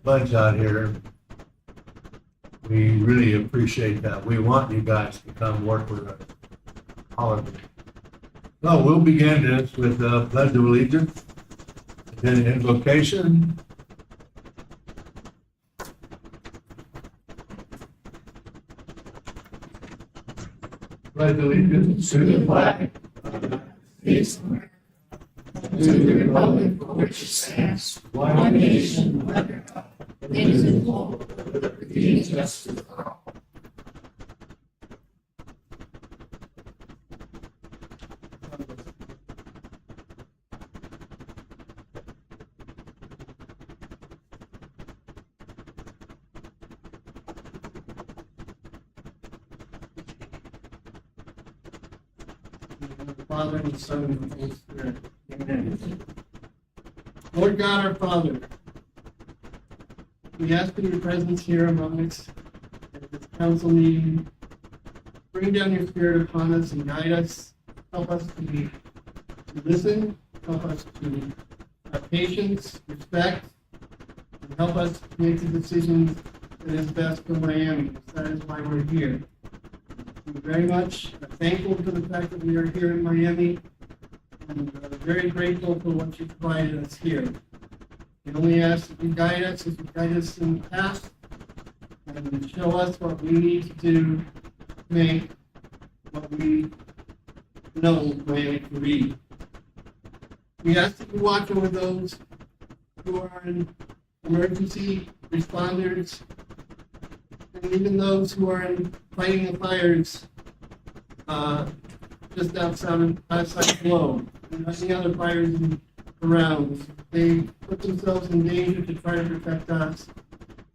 bunch out here. We really appreciate that. We want you guys to come work with us. All of you. So we'll begin this with the Pledge of Allegiance, then invocation. Pledge allegiance to the flag of the United States of America, and to the republic for which it stands, one nation, under God, indivisible, with liberty and justice for all. The Father and the Son and the Holy Spirit. Amen. Lord God, our Father, we ask for your presence here among us at this council meeting. Bring down your Spirit upon us and guide us. Help us to listen. Help us to have patience, respect, and help us to make the decisions that is best for Miami. That is why we're here. We're very much thankful for the fact that we are here in Miami, and very grateful for what you provided us here. We only ask that you guide us as you guide us in the past, and show us what we need to do to make what we know Miami to be. We ask that you watch over those who are in emergency responders, and even those who are in fighting the fires just outside Globe, and any other fires around. They put themselves in danger to try to protect us.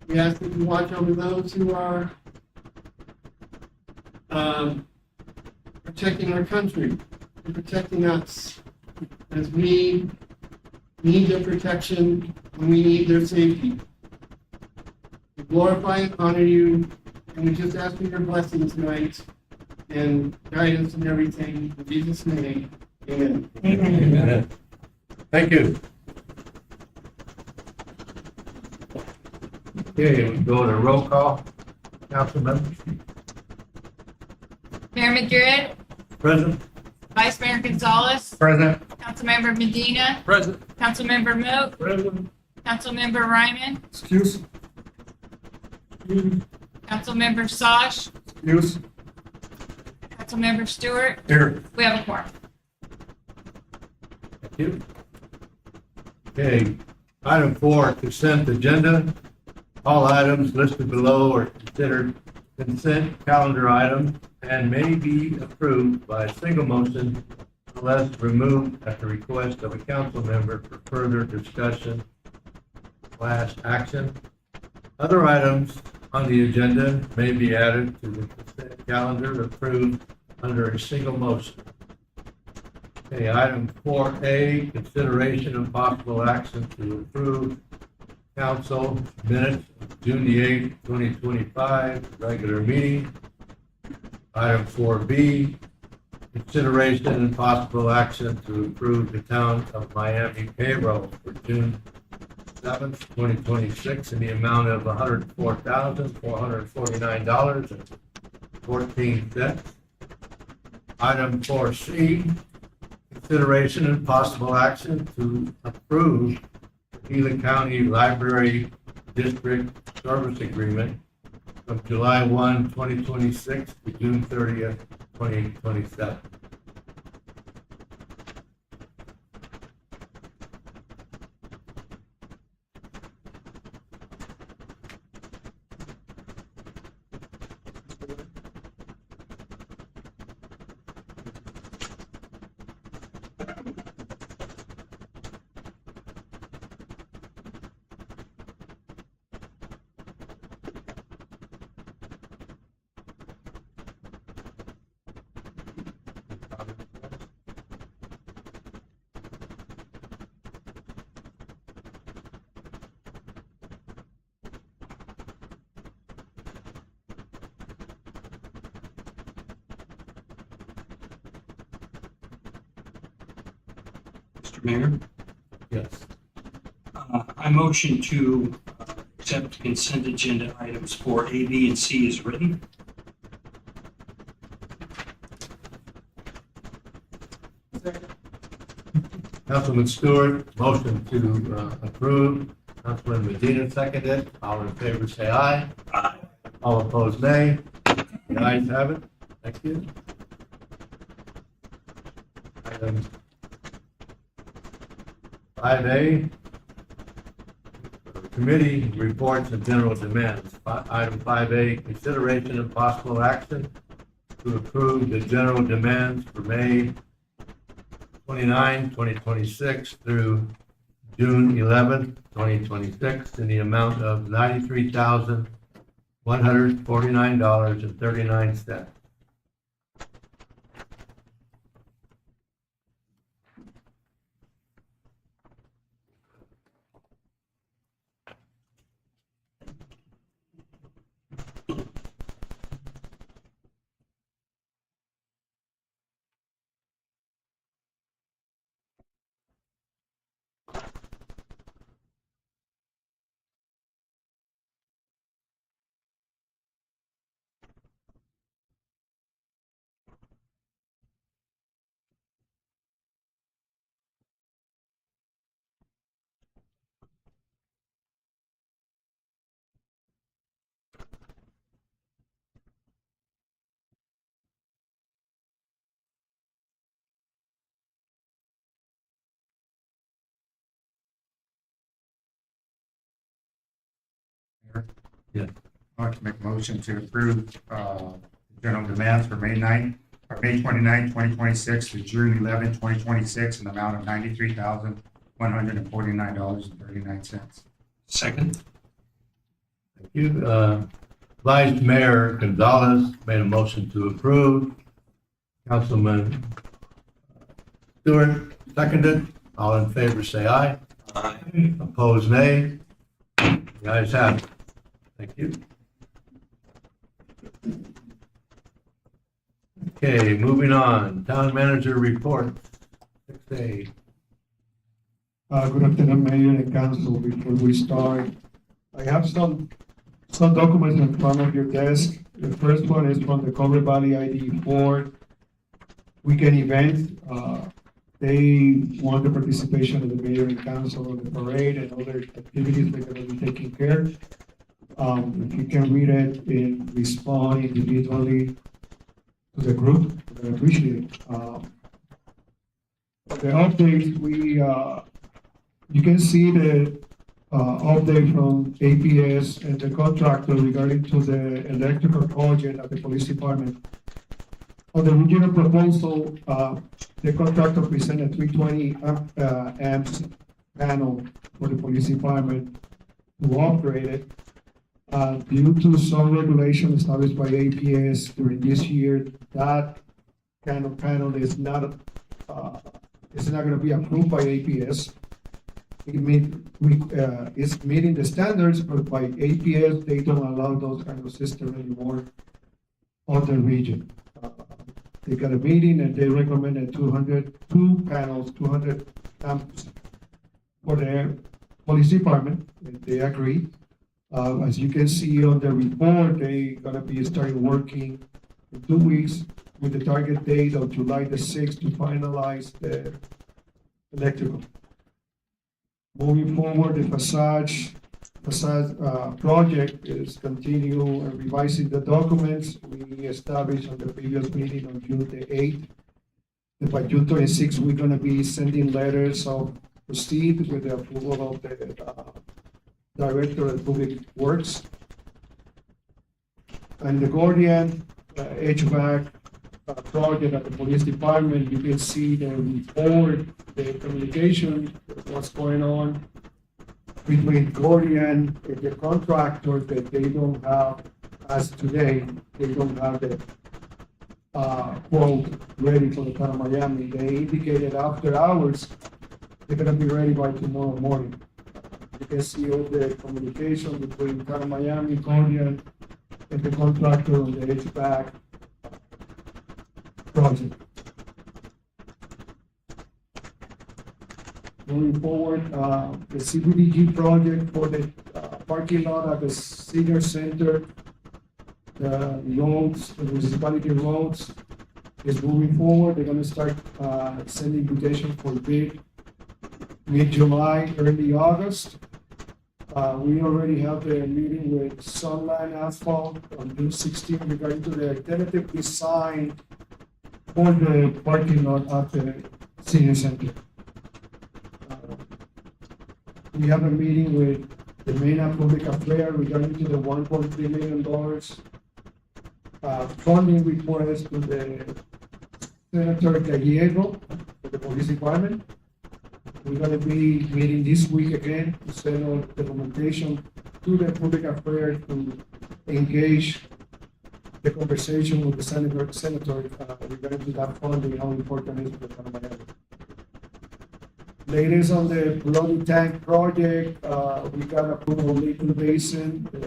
We ask that you watch over those who are protecting our country and protecting us, as we need their protection and we need their safety. We glorify and honor you, and we just ask for your blessings tonight and guidance in everything. In Jesus' name, amen. Amen. Thank you. Okay, we go to roll call. Council members. Mayor Madrid, Present. Vice Mayor Gonzalez, Present. Councilmember Medina, Present. Councilmember Moat, Present. Councilmember Ryman, Excuse. Councilmember Sosh, Excuse. Councilmember Stewart. Here. We have a quorum. Thank you. Okay, item 4, consent agenda. All items listed below are considered consent calendar items and may be approved by a single motion unless removed at the request of a council member for further discussion / action. Other items on the agenda may be added to the consent calendar approved under a single motion. Okay, item 4A, consideration of possible action to approve council minutes of June the 8th, 2025, regular meeting. Item 4B, consideration and possible action to approve the town of Miami payroll for June 7th, 2026 in the amount of $104,449.14. Item 4C, consideration and possible action to approve the Gila County Library District Service Agreement from July 1, 2026 to June 30th, 2027. Mr. Mayor, Yes. I motion to accept consent agenda items for A, B, and C is written. Councilman Stewart, motion to approve. Councilman Medina seconded. All in favor, say aye. Aye. All opposed, nay. The ayes have it. Thank you. Item 5A, committee reports and general demands. Item 5A, consideration of possible action to approve the general demands for May 29, 2026 through June 11, 2026 in the amount of $93,149.39. I'd like to make a motion to approve, general demands for May 9th, or May 29th, 2026 to June 11, 2026 in the amount of $93,149.39. Second. Thank you. Vice Mayor Gonzalez made a motion to approve. Councilman Stewart seconded. All in favor, say aye. Aye. Opposed, nay. The ayes have it. Thank you. Okay, moving on. Town manager report, 6A. Good afternoon, Mayor and Council. Before we start, I have some documents in front of your desk. The first one is from the Culver Valley ID4 weekend event. They want the participation of the mayor and council on the parade and other activities they're gonna be taking care. If you can read it and respond individually to the group, I appreciate it. The updates, you can see the update from APS and the contractor regarding to the electrical project at the police department. On the original proposal, the contractor presented 320 amps panel for the police department to operate it. Due to some regulation established by APS during this year, that kind of panel is not going to be approved by APS. It's meeting the standards, but by APS, they don't allow those kind of systems anymore on the region. They got a meeting and they recommended 202 panels, 200 amps for their police department, and they agreed. As you can see on the report, they gonna be starting working in 2 weeks with the target date of July the 6th to finalize the electrical. Moving forward, the facade project is continue revising the documents we established on the previous meeting on June the 8th. And by June 26th, we're gonna be sending letters of proceed with the approval of the Director of Public Works. And the Guardian HVAC project at the police department, you can see the report, the communication, what's going on between Guardian and the contractor, that they don't have, as today, they don't have the quote ready for the town of Miami. They indicated after hours, they're gonna be ready by tomorrow morning. You can see all the communication between town of Miami, Guardian, and the contractor on the HVAC project. Moving forward, the CBDG project for the parking lot at the senior center, the roads, the municipality roads is moving forward. They're gonna start, sending invitation for bid mid-July, early August. We already have the meeting with Sunline Asphalt on June 16 regarding to the tentative design for the parking lot at the senior center. We have a meeting with the Mena Public Affairs regarding to the $1.3 million funding request to the Senator Gallego for the police department. We're gonna be meeting this week again to send all documentation to the public affairs to engage the conversation with the senator regarding to that funding, how important it is for the town of Miami. Latest on the Bloody Tank project, we got approval of Little Basin, the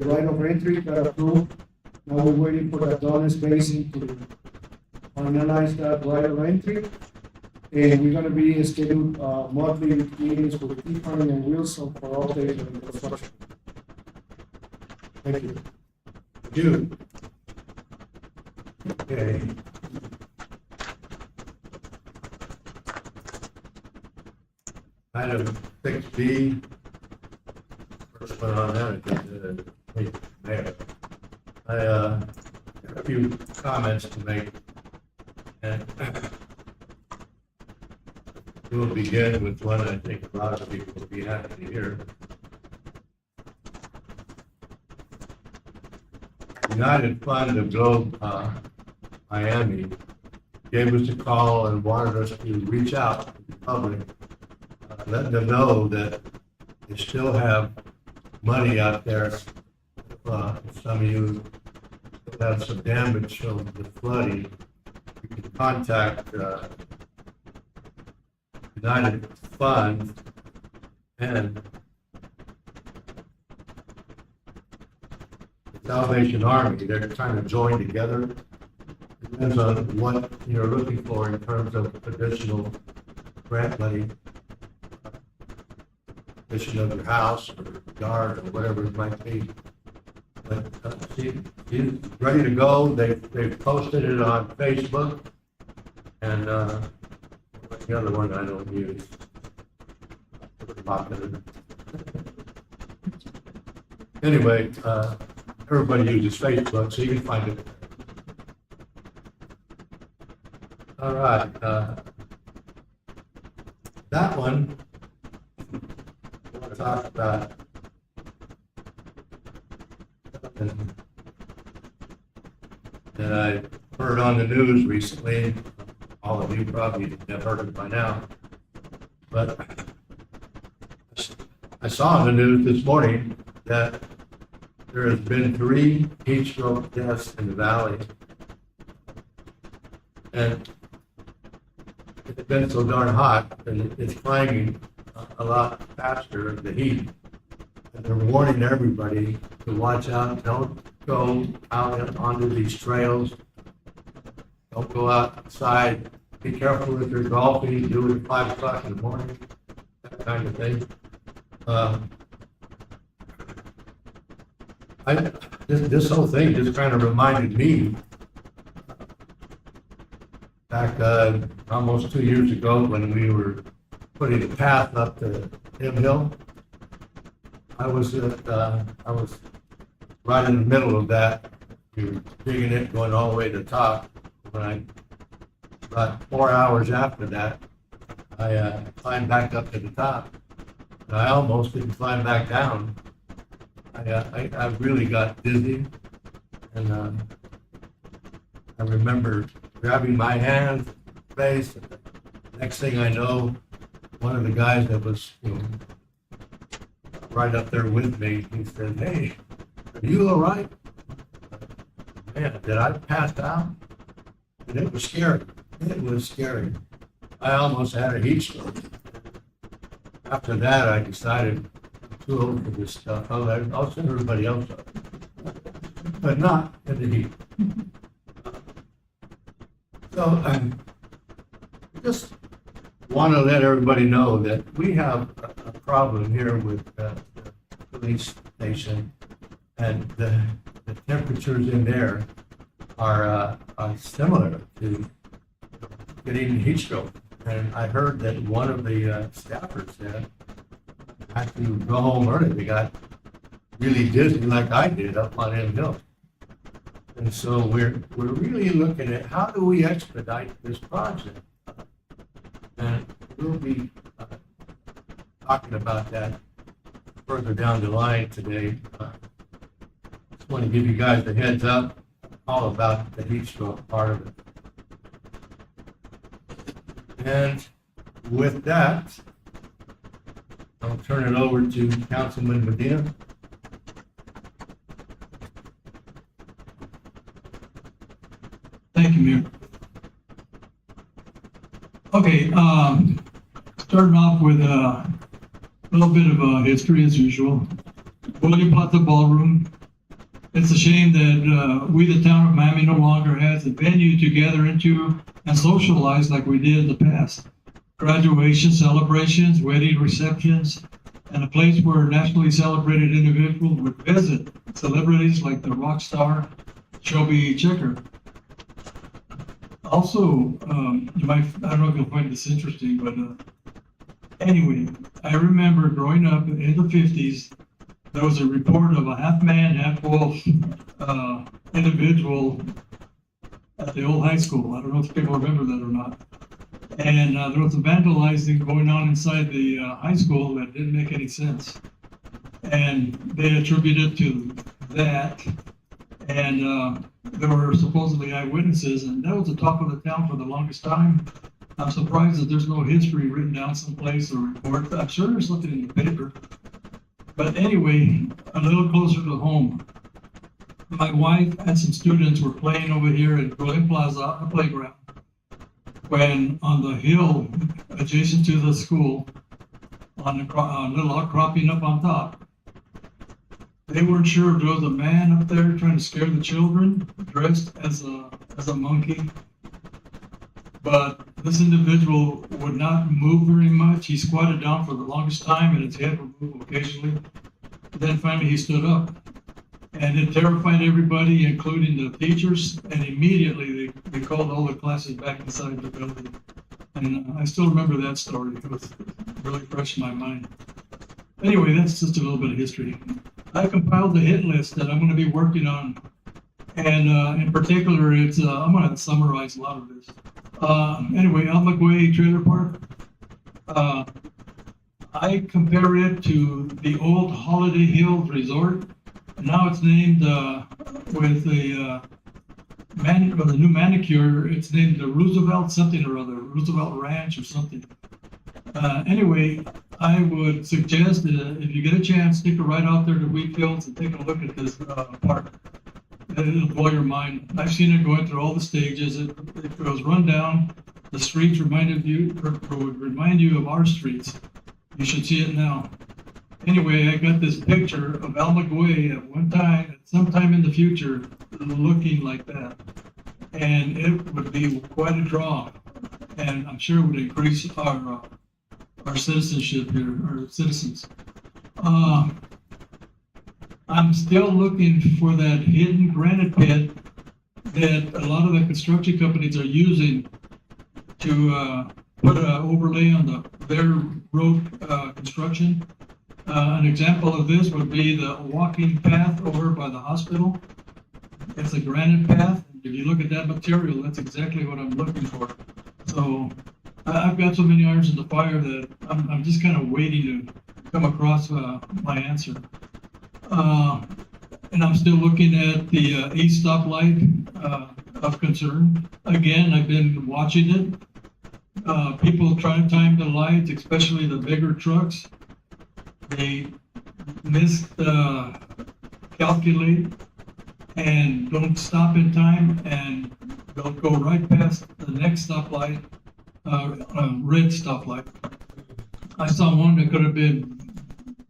right of entry got approved. Now we're waiting for the Adonis Basin to finalize that right of entry. And we're gonna be scheduling, monthly meetings with Tiffany and Wilson for updates on construction. Thank you. You. Okay. Item 6B. First one on that, Mayor. I have a few comments to make. And we'll begin with one I think a lot of people will be happy to hear. United Fund of Globe Miami gave us a call and wanted us to reach out to the public, letting them know that they still have money out there. If some of you have some damage from the flooding, you can contact United Fund and Salvation Army. They're trying to join together. Depends on what you're looking for in terms of additional grant money, addition of your house or yard or whatever it might be. But she's ready to go. They've posted it on Facebook, and the other one I don't use. Anyway, everybody uses Facebook, so you can find it. All right, that one, I want to talk about. That I heard on the news recently. All of you probably have heard it by now, but I saw on the news this morning that there has been 3 heat stroke deaths in the valley. And it's been so darn hot and it's climbing a lot faster, the heat. And they're warning everybody to watch out, don't go out onto these trails. Don't go outside. Be careful if you're golfing, do it at 5 o'clock in the morning, that kind of thing. This whole thing just kind of reminded me back almost 2 years ago when we were putting a path up to M Hill. I was right in the middle of that. We were digging it, going all the way to the top. When about 4 hours after that, I climbed back up to the top. And I almost didn't climb back down. I really got dizzy, and I remember grabbing my hand, face. And the next thing I know, one of the guys that was right up there with me, he said, "Hey, are you all right?" Man, did I pass out? And it was scary. It was scary. I almost had a heat stroke. After that, I decided I'm too old for this stuff. I'll send everybody else up, but not in the heat. So I just want to let everybody know that we have a problem here with the police station, and the temperatures in there are similar to getting heat stroke. And I heard that one of the staffers said had to go home early. They got really dizzy like I did up on M Hill. And so we're really looking at how do we expedite this project? And we'll be talking about that further down the line today. Just want to give you guys the heads up all about the heat stroke part of it. And with that, I'll turn it over to Councilman Medina. Thank you, Mayor. Okay, starting off with a little bit of history as usual. William Plaza Ballroom. It's a shame that we, the town of Miami, no longer has a venue to gather into and socialize like we did in the past. Graduation celebrations, wedding receptions, and a place where nationally celebrated individuals would visit, celebrities like the rock star Shelby Checker. Also, you might, I don't know if you'll find this interesting, but anyway, I remember growing up in the 50s, there was a report of a half man, half wolf individual at the old high school. I don't know if people remember that or not. And there was a vandalizing going on inside the high school that didn't make any sense. And they attributed to that. And there were supposedly eyewitnesses, and that was the talk of the town for the longest time. I'm surprised that there's no history written down someplace or report. I'm sure there's something in the paper. But anyway, a little closer to home. My wife and some students were playing over here at Berlin Plaza, the playground, when on the hill adjacent to the school, on a little outcropping up on top, they weren't sure if there was a man up there trying to scare the children, dressed as a monkey. But this individual would not move very much. He squatted down for the longest time and his head would move occasionally. Then finally he stood up. And it terrified everybody, including the teachers, and immediately they called all the classes back inside the building. And I still remember that story. It was really fresh in my mind. Anyway, that's just a little bit of history. I compiled the hit list that I'm going to be working on. And in particular, it's I'm going to summarize a lot of this. Anyway, Almaguey Trailer Park. I compare it to the old Holiday Hills Resort. Now it's named with the new manicure. It's named the Roosevelt something or other, Roosevelt Ranch or something. Anyway, I would suggest that if you get a chance, stick it right out there to Wheatfields and take a look at this park. It'll blow your mind. I've seen it going through all the stages. It goes run down. The streets would remind you of our streets. You should see it now. Anyway, I got this picture of Almaguey at one time, at some time in the future, looking like that. And it would be quite a draw. And I'm sure it would increase our citizenship here, our citizens. I'm still looking for that hidden granite pit that a lot of the construction companies are using to put an overlay on their road construction. An example of this would be the walking path over by the hospital. It's a granite path. If you look at that material, that's exactly what I'm looking for. So I've got so many irons in the fire that I'm just kind of waiting to come across my answer. And I'm still looking at the east stoplight of concern. Again, I've been watching it. People try to time the lights, especially the bigger trucks. They calculate and don't stop in time and they'll go right past the next stoplight, red stoplight. I saw one that could have been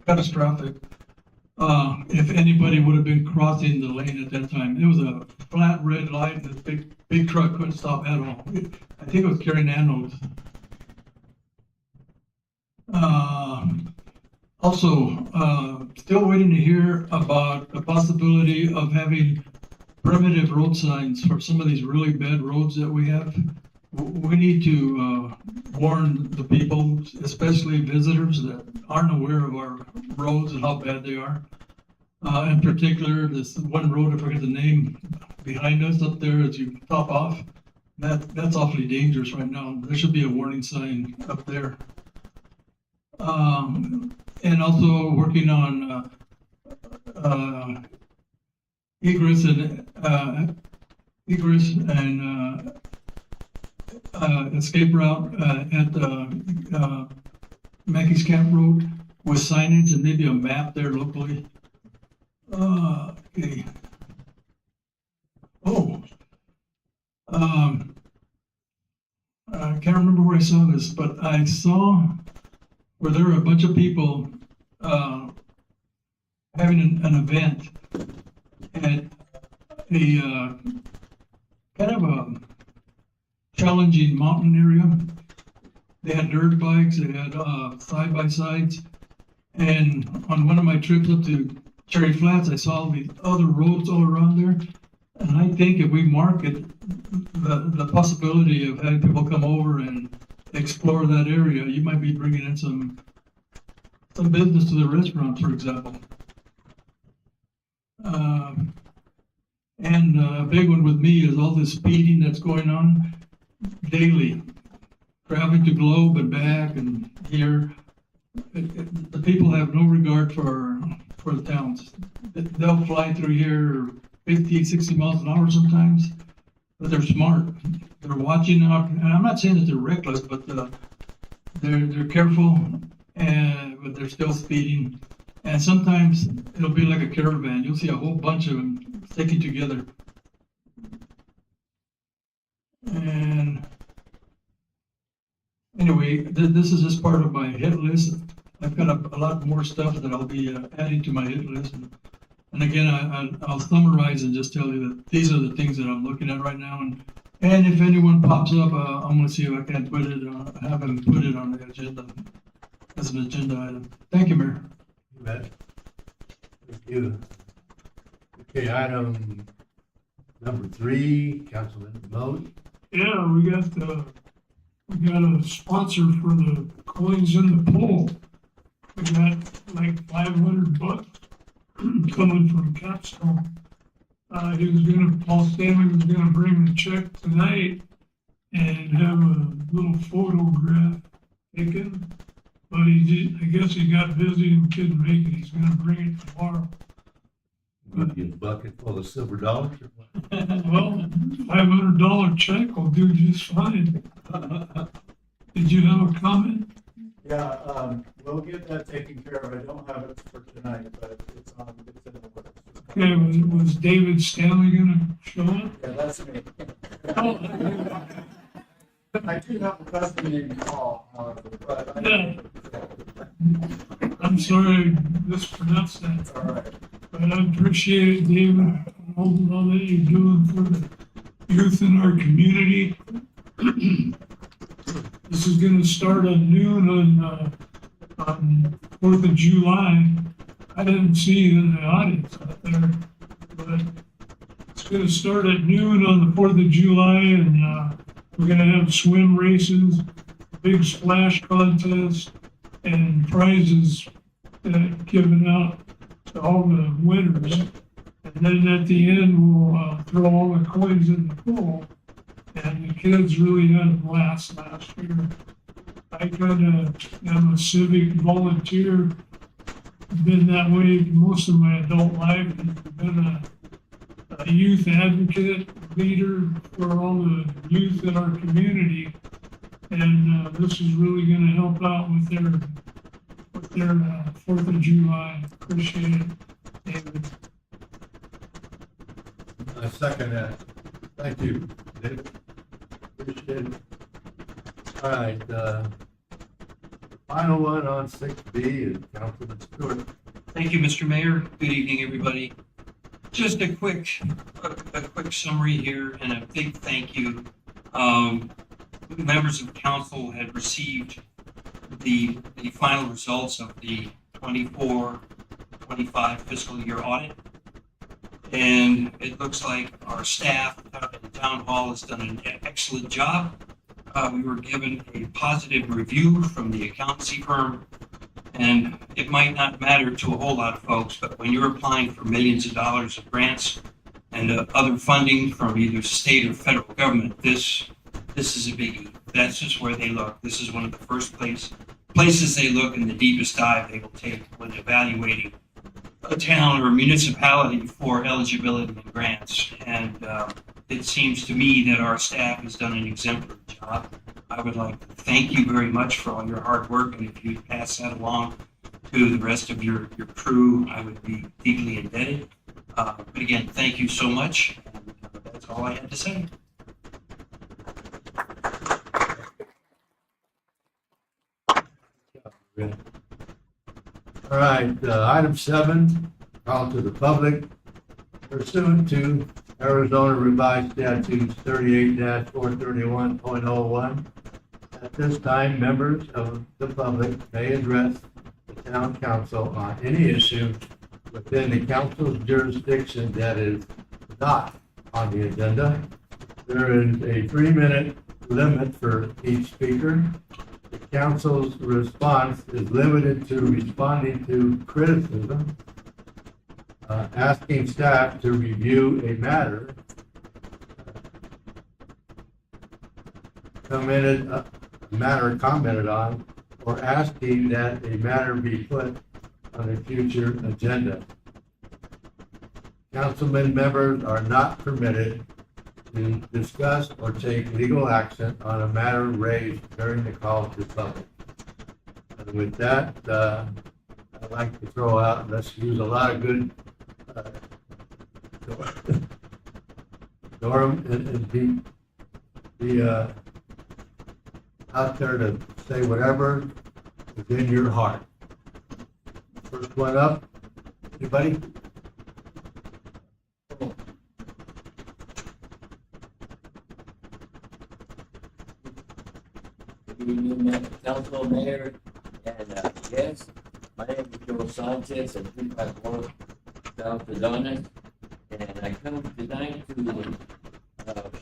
catastrophic if anybody would have been crossing the lane at that time. It was a flat red light and the big truck couldn't stop at all. I think it was carrying anodes. Also, still waiting to hear about the possibility of having primitive road signs for some of these really bad roads that we have. We need to warn the people, especially visitors that aren't aware of our roads and how bad they are. In particular, this one road, I forget the name, behind us up there as you top off, that's awfully dangerous right now. There should be a warning sign up there. And also working on egress and escape route at Mackey's Camp Road with signage and maybe a map there locally. Okay. Oh. I can't remember where I saw this, but I saw where there were a bunch of people having an event at a kind of a challenging mountain area. They had dirt bikes, they had side-by-sides, and on one of my trips up to Cherry Flats, I saw these other roads all around there. And I think if we market the possibility of having people come over and explore that area, you might be bringing in some business to the restaurant, for example. And a big one with me is all this speeding that's going on daily, traveling to Globe and back and here. The people have no regard for the towns. They'll fly through here 50, 60 miles an hour sometimes, but they're smart. They're watching out, and I'm not saying that they're reckless, but they're careful, but they're still speeding. And sometimes it'll be like a caravan. You'll see a whole bunch of them sticking together. And anyway, this is just part of my hit list. I've got a lot more stuff that I'll be adding to my hit list. And again, I'll summarize and just tell you that these are the things that I'm looking at right now. And if anyone pops up, I'm going to see if I can put it, have them put it on the agenda as an agenda item. Thank you, Mayor. You bet. Thank you. Okay, item number 3, Councilman Moat. Yeah, we got a sponsor for the coins in the pool. We got like $500 coming from Capstone. Paul Stanley was gonna bring the check tonight and have a little photograph taken. But I guess he got busy and couldn't make it. He's gonna bring it tomorrow. Get a bucket full of silver dollars or what? Well, $500 check will do just fine. Did you have a comment? Yeah, we'll get that taken care of. I don't have it for tonight, but it's in the works. Okay, was David Stanley gonna show up? Yeah, that's me. Oh, I do have a cousin named Paul, however, but yeah. I'm sorry I mispronounced that. it's all right. But I appreciate it, David, all that you're doing for the youth in our community. This is gonna start at noon on 4th of July. I didn't see you in the audience out there, but it's gonna start at noon on the 4th of July, and we're gonna have swim races, big splash contest, and prizes given out to all the winners. And then at the end, we'll throw all the coins in the pool. And the kids really had a blast last year. I am a civic volunteer, been that way most of my adult life, and been a youth advocate, leader for all the youth in our community. And this is really gonna help out with their 4th of July. Appreciate it, David. I second that. Thank you, David. Appreciate it. All right, final one on 6B is Councilman Stewart. Thank you, Mr. Mayor. Good evening, everybody. Just a quick summary here and a big thank you. Members of council had received the final results of the 24-25 fiscal year audit. And it looks like our staff at the town hall has done an excellent job. We were given a positive review from the accountancy firm. And it might not matter to a whole lot of folks, but when you're applying for millions of dollars of grants and other funding from either state or federal government, this is a biggie. That's just where they look. This is one of the first places they look, and the deepest dive they will take when evaluating a town or municipality for eligibility and grants. And it seems to me that our staff has done an exemplary job. I would like to thank you very much for all your hard work, and if you pass that along to the rest of your crew, I would be deeply indebted. But again, thank you so much, and that's all I had to say. All right, item 7, call to the public pursuant to Arizona Revised Statutes 38-431.01. At this time, members of the public may address the town council on any issue within the council's jurisdiction that is not on the agenda. There is a 3-minute limit for each speaker. The council's response is limited to responding to criticism, asking staff to review a matter, commented on, or asking that a matter be put on a future agenda. Councilman members are not permitted to discuss or take legal action on a matter raised during the call to public. And with that, I'd like to throw out, let's use a lot of good Durham and be out there to say whatever is in your heart. First one up, anybody? Good evening, Council, Mayor, and guests. My name is Joe Sanchez of 354 South Adonis, and I come tonight to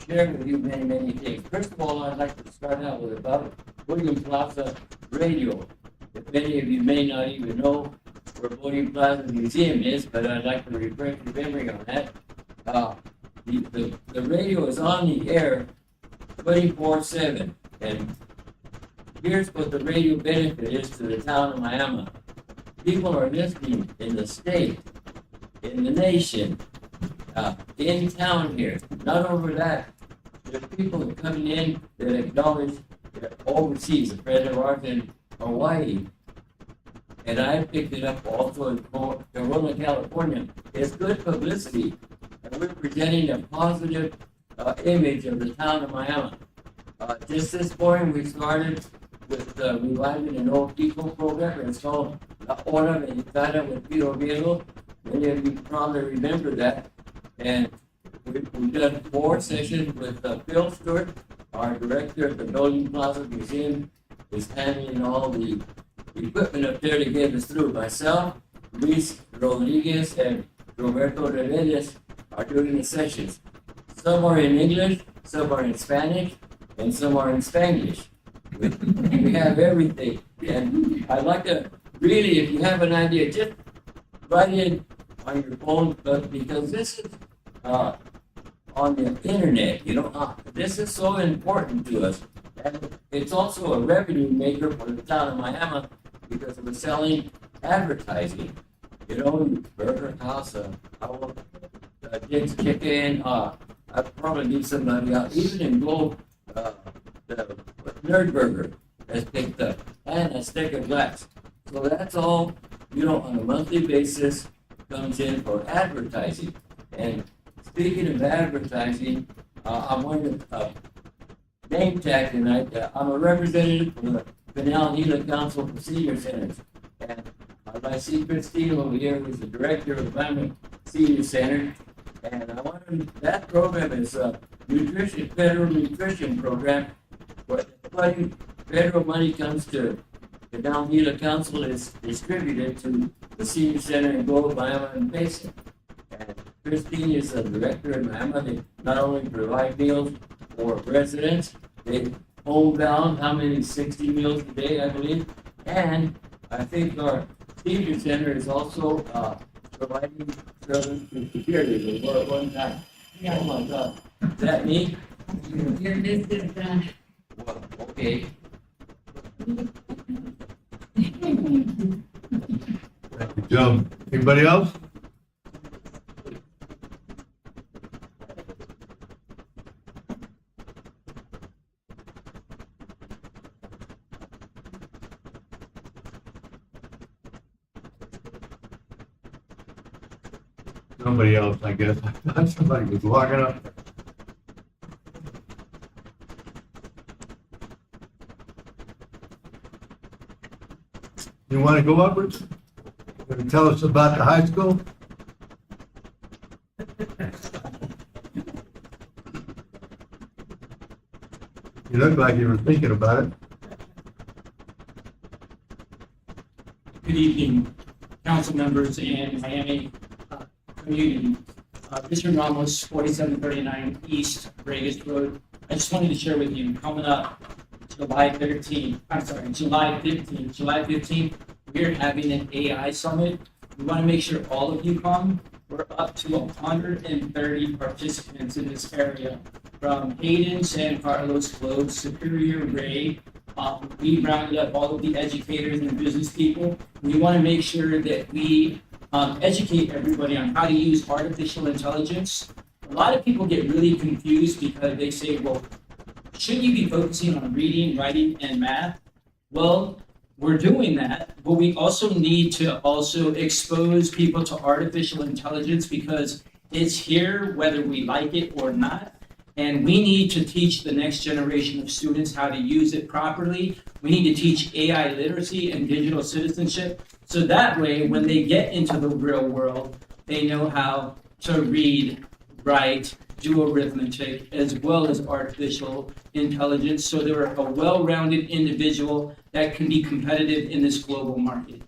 share with you many things. First of all, I'd like to start out with about William Plaza Radio. If many of you may not even know where William Plaza Museum is, but I'd like to refresh your memory on that. The radio is on the air 24/7, and here's what the radio benefit is to the town of Miami. People are listening in the state, in the nation, in town here. Not over that, there's people coming in that acknowledge that overseas, a friend of ours in Hawaii, and I picked it up also in Corona, California. It's good publicity, and we're presenting a positive image of the town of Miami. Just this morning, we started with reviving an old people program. It's called La Hora Mexicana with Pio Viejo. Many of you probably remember that. And we've done 4 sessions with Phil Stewart, our director at the Golden Plaza Museum, is handling all the equipment up there to get us through. Myself, Luis Rodriguez, and Roberto Reveles are doing the sessions. Some are in English, some are in Spanish, and some are in Spanglish. We have everything. And I'd like to really, if you have an idea, just write it on your phone, but because this is on the internet, this is so important to us. And it's also a revenue maker for the town of Miami because we're selling advertising. Burger House, Dick's Chicken, I'd probably need somebody out, even in Globe, the Nerd Burger has picked up, and a stick of glass. So that's all, on a monthly basis comes in for advertising. And speaking of advertising, I'm going to name tag tonight. I'm a representative for the Pinal Gila Council for Senior Centers. And I see Chris Steele over here, who's the director of the Miami Senior Center. And that program is a federal nutrition program, where federal money comes to the Alameda Council is distributed to the senior center in Gold, Miami, and Mesa. And Christine is the director in Miami. They not only provide meals for residents, they homebound, how many, 60 meals a day, I believe. And I think our senior center is also, providing service to security at one time. Oh my God, is that me? Your list is done. Well, okay. Thank you, Joe. Anybody else? Nobody else, I guess. I thought somebody was walking up. You want to go upwards? Going to tell us about the high school? You look like you were thinking about it. Good evening, council members and Miami community. Mr. Ramos, 4739 East Vegas Road. I just wanted to share with you, coming up July 15th, we're having an AI summit. We want to make sure all of you come. We're up to 130 participants in this area, from Hayden, San Carlos, Globe, Superior, Ray. We rounded up all of the educators and business people. We want to make sure that we educate everybody on how to use artificial intelligence. A lot of people get really confused because they say, well, shouldn't you be focusing on reading, writing, and math? Well, we're doing that, but we also need to also expose people to artificial intelligence because it's here whether we like it or not. And we need to teach the next generation of students how to use it properly. We need to teach AI literacy and digital citizenship. So that way, when they get into the real world, they know how to read, write, do arithmetic, as well as artificial intelligence. So they're a well-rounded individual that can be competitive in this global market.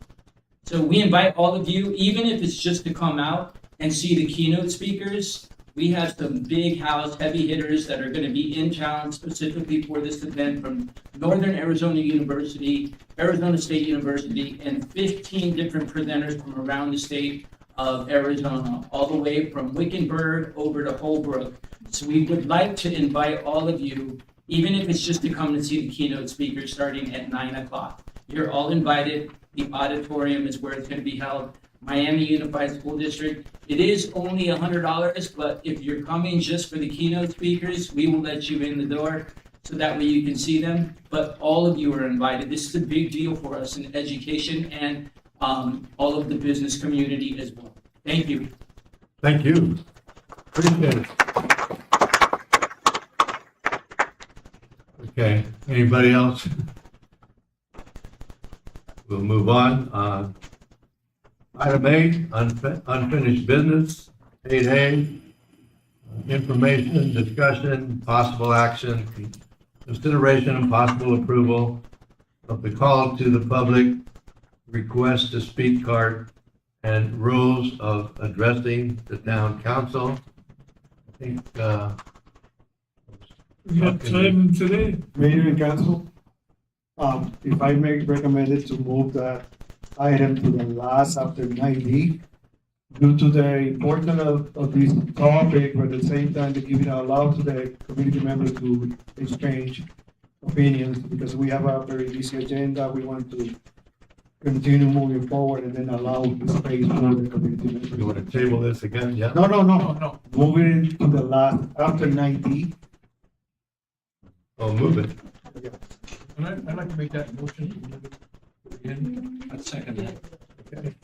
So we invite all of you, even if it's just to come out and see the keynote speakers. We have some big house heavy hitters that are going to be in town specifically for this event from Northern Arizona University, Arizona State University, and 15 different presenters from around the state of Arizona, all the way from Wickenburg over to Holbrook. So we would like to invite all of you, even if it's just to come to see the keynote speakers starting at 9 o'clock. You're all invited. The auditorium is where it's going to be held. Miami Unified School District. It is only $100, but if you're coming just for the keynote speakers, we will let you in the door so that way you can see them. But all of you are invited. This is a big deal for us in education and all of the business community as well. Thank you. Thank you. Appreciate it. Okay, anybody else? We'll move on. Item 8, unfinished business. 8A, information, discussion, possible action, consideration and possible approval of the call to the public, request to speak card, and rules of addressing the town council. I think, You have time today? Mayor and council, if I may recommend it to move that item to the last after 9D, due to the importance of this topic, but at the same time, to give it allowed to the community members to exchange opinions, because we have a very busy agenda, we want to continue moving forward and then allow the space for the community members. you want to table this again? Yeah? No, move it to the last, after 9D. Oh, move it. I'd like to make that motion. I'd second that. Okay.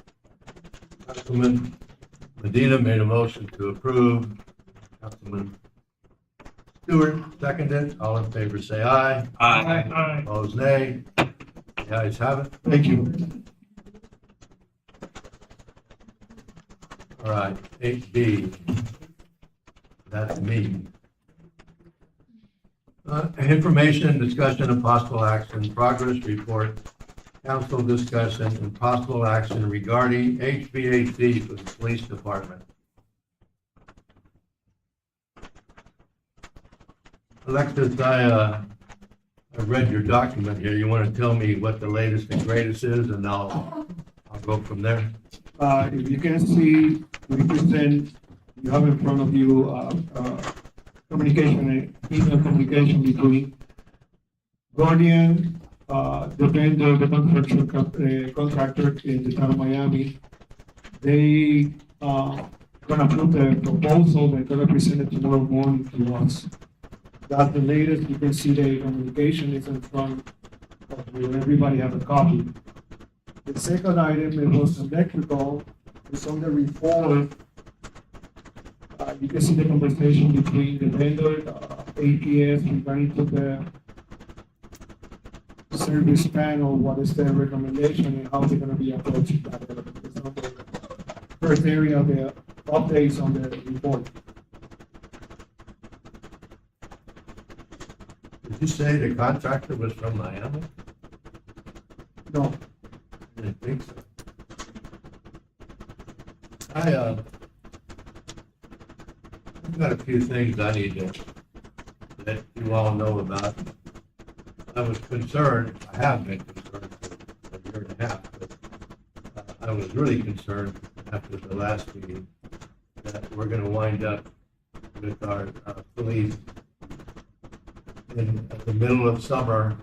Councilman Medina made a motion to approve. Councilman Stewart seconded. All in favor, say aye. Aye. Opposed, nay. The ayes have it. Thank you. All right, 8B. That's me. Information, discussion, and possible action, progress report council discussion and possible action regarding HVAC for the police department. Alexis, I read your document here. You want to tell me what the latest and greatest is, and I'll go from there. If you can see, we present, you have in front of you, communication, email communication between Guardian, the vendor, the construction contractor in the town of Miami. They, gonna put the proposal, they're gonna present it tomorrow morning to us. That's the latest. You can see the communication is in front of you. Everybody have a copy. The second item, it was electrical. It's on the report. You can see the conversation between the vendor, APS, regarding to the service panel, what is their recommendation and how they're gonna be approaching that. It's on the first area of the updates on the report. Did you say the contractor was from Miami? No, I didn't think so. I've got a few things I need to let you all know about. I was concerned, I have been concerned for a year and a half, but I was really concerned after the last meeting that we're gonna wind up with our police in the middle of summer,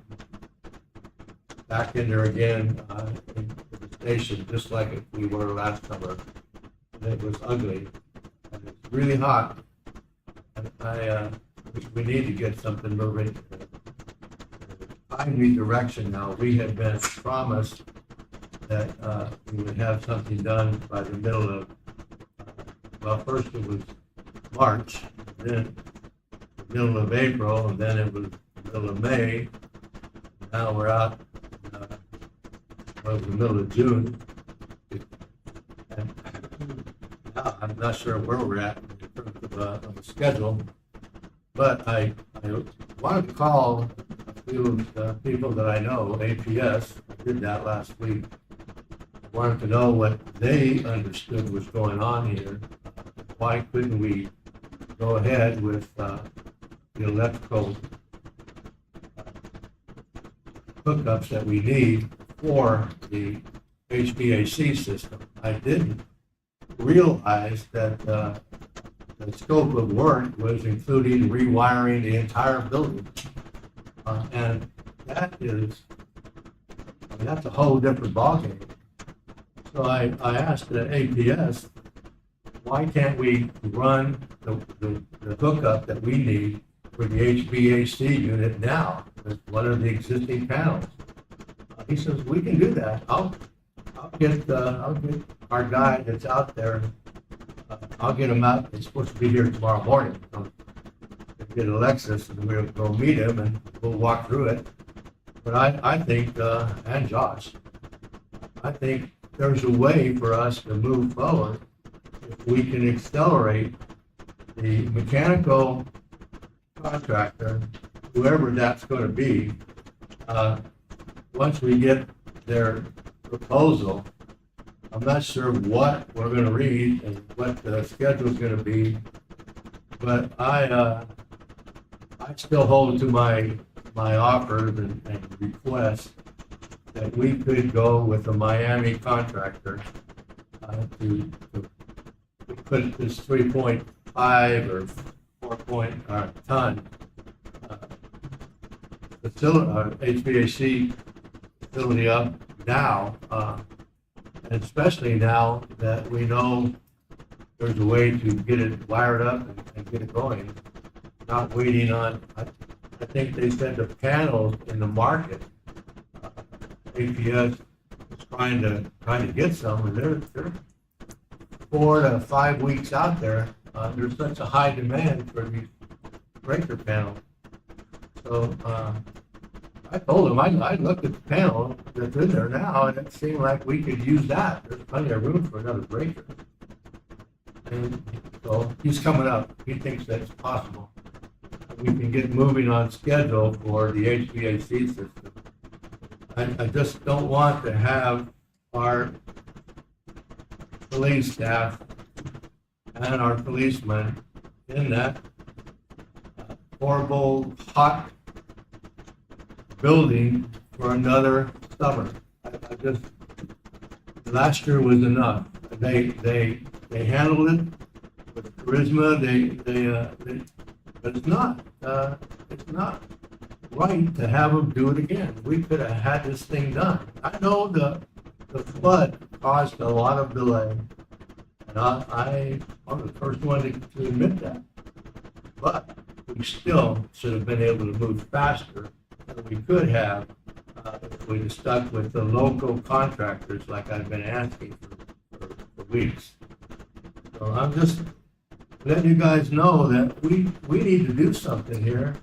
back in there again, in the station, just like we were last summer. And it was ugly, and it's really hot. And we need to get something moving. I need direction now. We had been promised that we would have something done by the middle of, well, first it was March, then the middle of April, and then it was the middle of May. Now we're out, well, the middle of June. And now I'm not sure where we're at in terms of the schedule, but I wanted to call a few of the people that I know, APS. I did that last week. I wanted to know what they understood was going on here. Why couldn't we go ahead with the electrical hookups that we need for the HVAC system? I didn't realize that the scope of work was including rewiring the entire building. And that is, I mean, that's a whole different ballgame. So I asked the APS, why can't we run the hookup that we need for the HVAC unit now with one of the existing panels? He says, we can do that. I'll get our guy that's out there. I'll get him out. He's supposed to be here tomorrow morning. So get Alexis and we'll go meet him and we'll walk through it. But I think, and Josh, I think there's a way for us to move forward if we can accelerate the mechanical contractor, whoever that's going to be. Once we get their proposal, I'm not sure what we're going to read and what the schedule is going to be, but I still hold to my offers and requests that we could go with a Miami contractor to put this 3.5 or 4 ton HVAC facility up now, and especially now that we know there's a way to get it wired up and get it going, not waiting on, I think they said the panels in the market, APS is trying to get some, and they're 4 to 5 weeks out there. There's such a high demand for these breaker panels. So I told him, I looked at the panel that's in there now, and it seemed like we could use that. There's plenty of room for another breaker. And so he's coming up. He thinks that's possible. We can get moving on schedule for the HVAC system. I just don't want to have our police staff and our policemen in that horrible, hot building for another summer. I just, last year was enough. They handled it with charisma, but it's not right to have them do it again. We could have had this thing done. I know the flood caused a lot of delay, and I'm the first one to admit that. But we still should have been able to move faster than we could have if we'd have stuck with the local contractors like I've been asking for weeks. So I'm just letting you guys know that we need to do something here.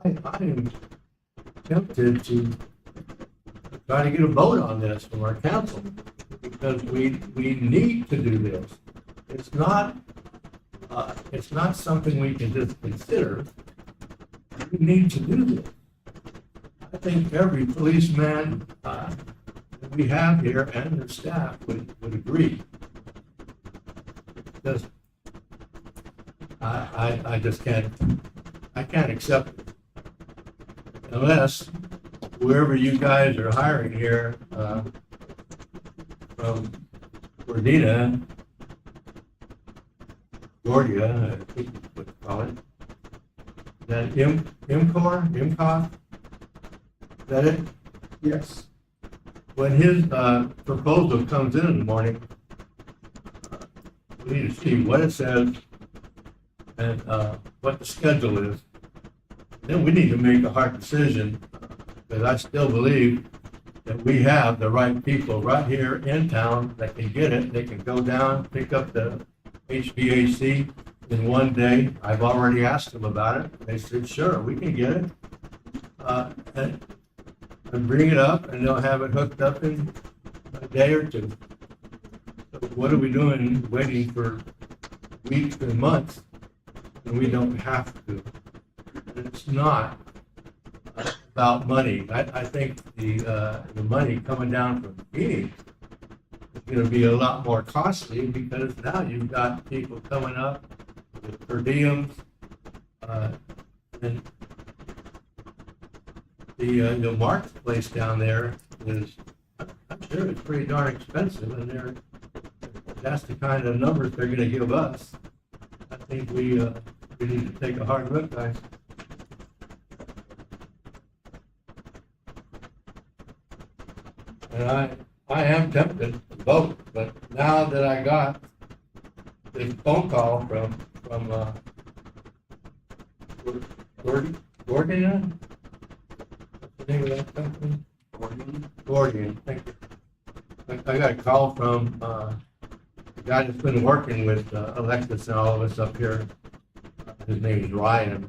I am tempted to try to get a vote on this from our council because we need to do this. It's not something we can just consider. We need to do this. I think every policeman that we have here and their staff would agree. Just, I just can't accept it. Unless whoever you guys are hiring here, from Gordina, Gordia, I think you would call it, that IMCOR, is that it? Yes. When his proposal comes in the morning, we need to see what it says and what the schedule is. Then we need to make a hard decision, because I still believe that we have the right people right here in town that can get it. They can go down, pick up the HVAC in one day. I've already asked them about it. They said, sure, we can get it. And bring it up, and they'll have it hooked up in a day or two. So what are we doing, waiting for weeks and months, and we don't have to? And it's not about money. I think the money coming down from Phoenix is going to be a lot more costly, because now you've got people coming up with per diems, and the Mark's place down there is, I'm sure it's pretty darn expensive, and that's the kind of numbers they're gonna give us. I think we need to take a hard look, guys. And I am tempted to vote, but now that I got this phone call from Gordian, what's the name of that company? Gordian, thank you. I got a call from the guy that's been working with Alexis and all of us up here. His name is Ryan.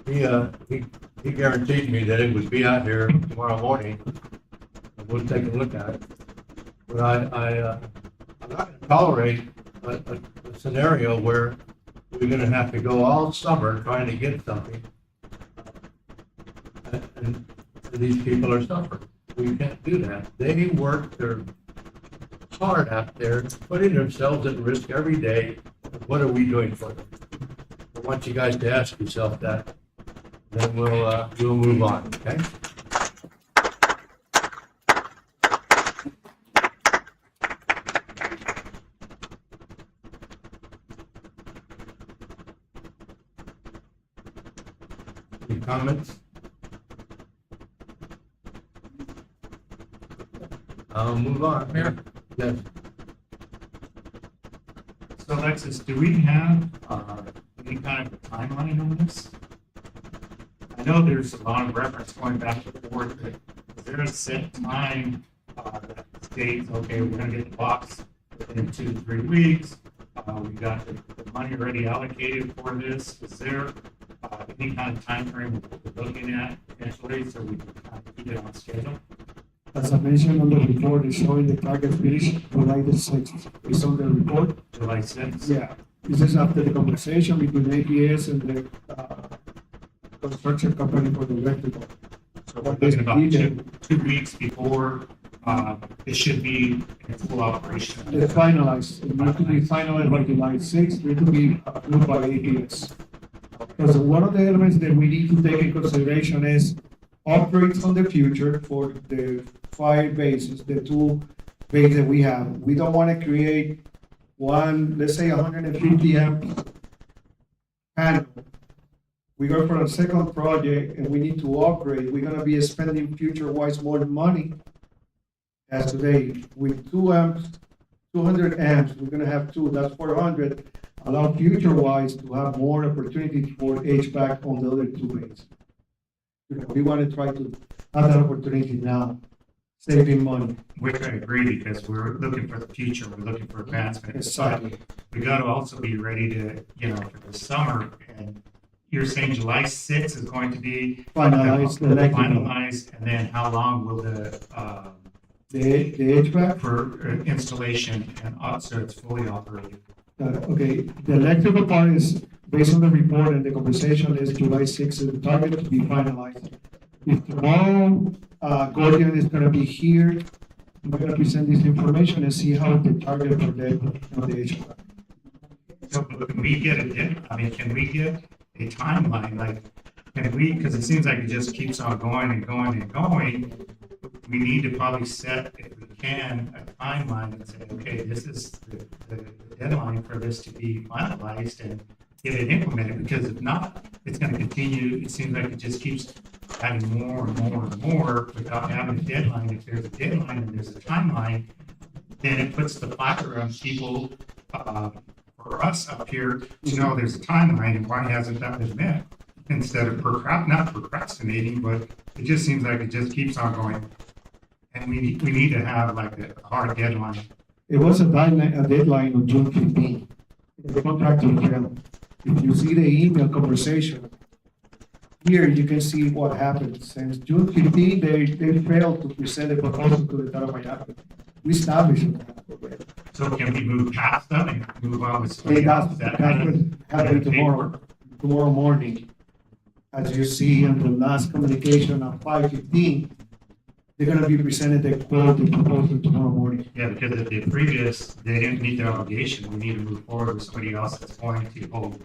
He guaranteed me that it would be out here tomorrow morning. And we'll take a look at it. But I'm not going to tolerate a scenario where we're going to have to go all summer trying to get something, and these people are suffering. We can't do that. They work their hard out there, putting themselves at risk every day. What are we doing for them? I want you guys to ask yourself that. Then we'll move on. Okay. Any comments? I'll move on. Mayor? Yes. So Alexis, do we have any kind of a timeline on this? I know there's a lot of reference going back and forth, but is there a set time that states, okay, we're gonna get the box within 2 to 3 weeks? We got the money already allocated for this. Is there any kind of time frame we're looking at potentially, so we can kind of keep it on schedule? As I mentioned on the report, it's showing the target finish July the 6th. It's on the report. July 6th? Yeah, this is after the conversation between APS and the construction company for the electrical. So we're looking about 2 weeks before, it should be in full operation. It's finalized, it needs to be finalized by July 6th, it needs to be approved by APS. Because one of the elements that we need to take in consideration is upgrades on the future for the 5 bases, the 2 bases that we have. We don't want to create one, let's say 150 amp panel. We go for a second project and we need to upgrade, we're gonna be spending future-wise more money as today. With 2 amps, 200 amps, we're gonna have 2, that's 400. Allow future-wise to have more opportunities for HVAC on the other 2 bases. We want to try to have that opportunity now, saving money. Which I agree, because we're looking for the future, we're looking for advancement. Exactly. We gotta also be ready to, for the summer, and you're saying July 6th is going to be Finalized, electrical. finalized, and then how long will the The HVAC, for installation and so it's fully operated? okay, the electrical part is, based on the report and the conversation, is July 6th is the target to be finalized. If tomorrow, Gordian is gonna be here, we're gonna present this information and see how the target for the HVAC. So can we get can we get a timeline, like, can we, because it seems like it just keeps on going and going and going. We need to probably set, if we can, a timeline and say, okay, this is the deadline for this to be finalized and get it implemented, because if not, it's gonna continue, it seems like it just keeps having more and more and more without having a deadline. If there's a deadline and there's a timeline, then it puts the fire on people, for us up here to know there's a timeline and why hasn't that been met? Instead of not procrastinating, but it just seems like it just keeps on going. And we need to have like a hard deadline. It was a deadline on June 15th. The contractor failed. If you see the email conversation, here you can see what happened. Since June 15th, they failed to present a proposal to the town of Miami. We established that. So can we move past them and move on with Hey, something else? that's what happened tomorrow morning. As you see in the last communication at 5:15, they're gonna be presented the quote, the proposal tomorrow morning. Yeah, because if the previous, they didn't meet their obligation, we need to move forward with somebody else that's going to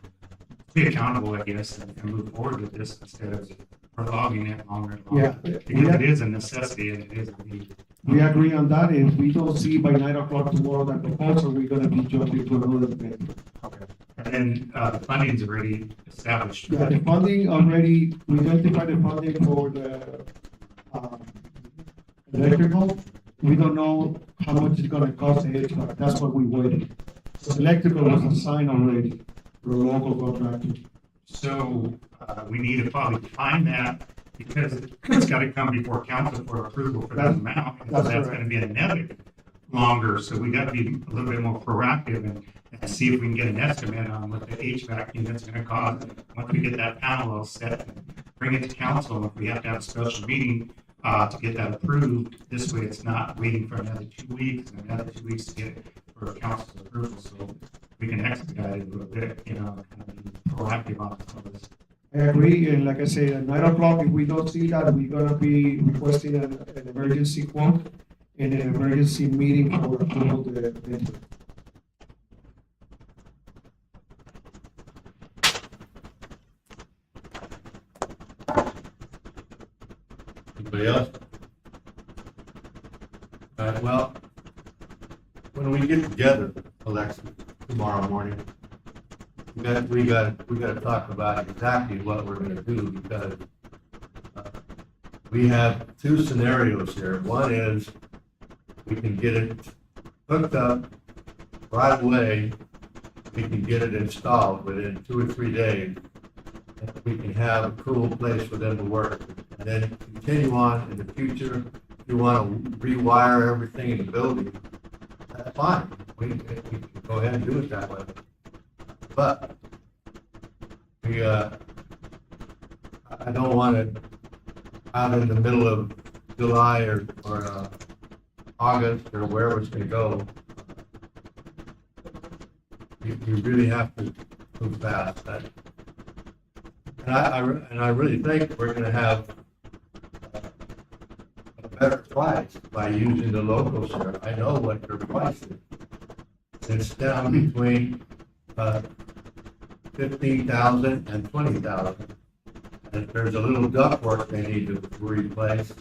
be accountable, I guess, and move forward with this instead of prolonging it longer and longer. Yeah. Because it is a necessity and it is a need. We agree on that. If we don't see by 9 o'clock tomorrow that proposal, we're gonna be jumping to another bit. Okay. And then, the funding's already established. Yeah, the funding already, we identified the funding for the, electrical. We don't know how much it's gonna cost the HVAC, that's what we waited. So electrical was assigned already for a local contractor. So, we need to probably find that because it's gotta come before council for approval for that amount. And so That's that's correct. gonna be another longer, so we gotta be a little bit more proactive and see if we can get an estimate on what the HVAC unit's gonna cost. Once we get that panel all set, bring it to council, if we have to have a special meeting, to get that approved, this way it's not waiting for another 2 weeks and another 2 weeks to get it for council's approval, so we can expedite it a little bit, kind of be proactive on some of this. I agree, and like I said, at 9 o'clock, if we don't see that, we're gonna be requesting an emergency quote and an emergency meeting for approval of the vendor. Anybody else? Well, when we get together, Alexa, tomorrow morning, we got to talk about exactly what we're gonna do, because we have 2 scenarios here. One is we can get it hooked up right away, we can get it installed within 2 or 3 days, and we can have a cool place for them to work. And then continue on in the future, if you want to rewire everything in the building, that's fine. We can go ahead and do it that way. But we, I don't want it out in the middle of July or August or wherever it's gonna go. You really have to move fast. And I really think we're gonna have a better price by using the local share. I know what their price is. It's down between, 15,000 and 20,000. And if there's a little ductwork they need to replace,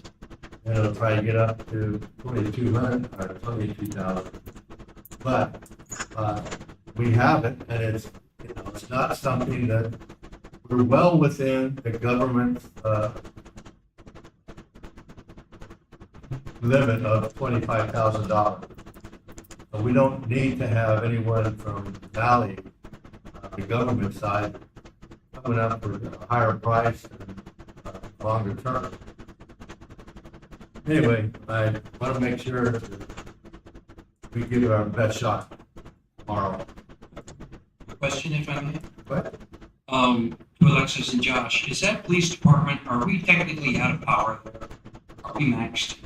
then it'll try to get up to 2,200 or 22,000. But, we have it, and it's, you know, it's not something that, we're well within the government's, limit of $25,000. So we don't need to have anyone from Valley, the government side, coming up with a higher price and longer term. Anyway, I want to make sure that we give it our best shot tomorrow. Question if I may? But To Alexis and Josh, is that police department, are we technically out of power there? Are we maxed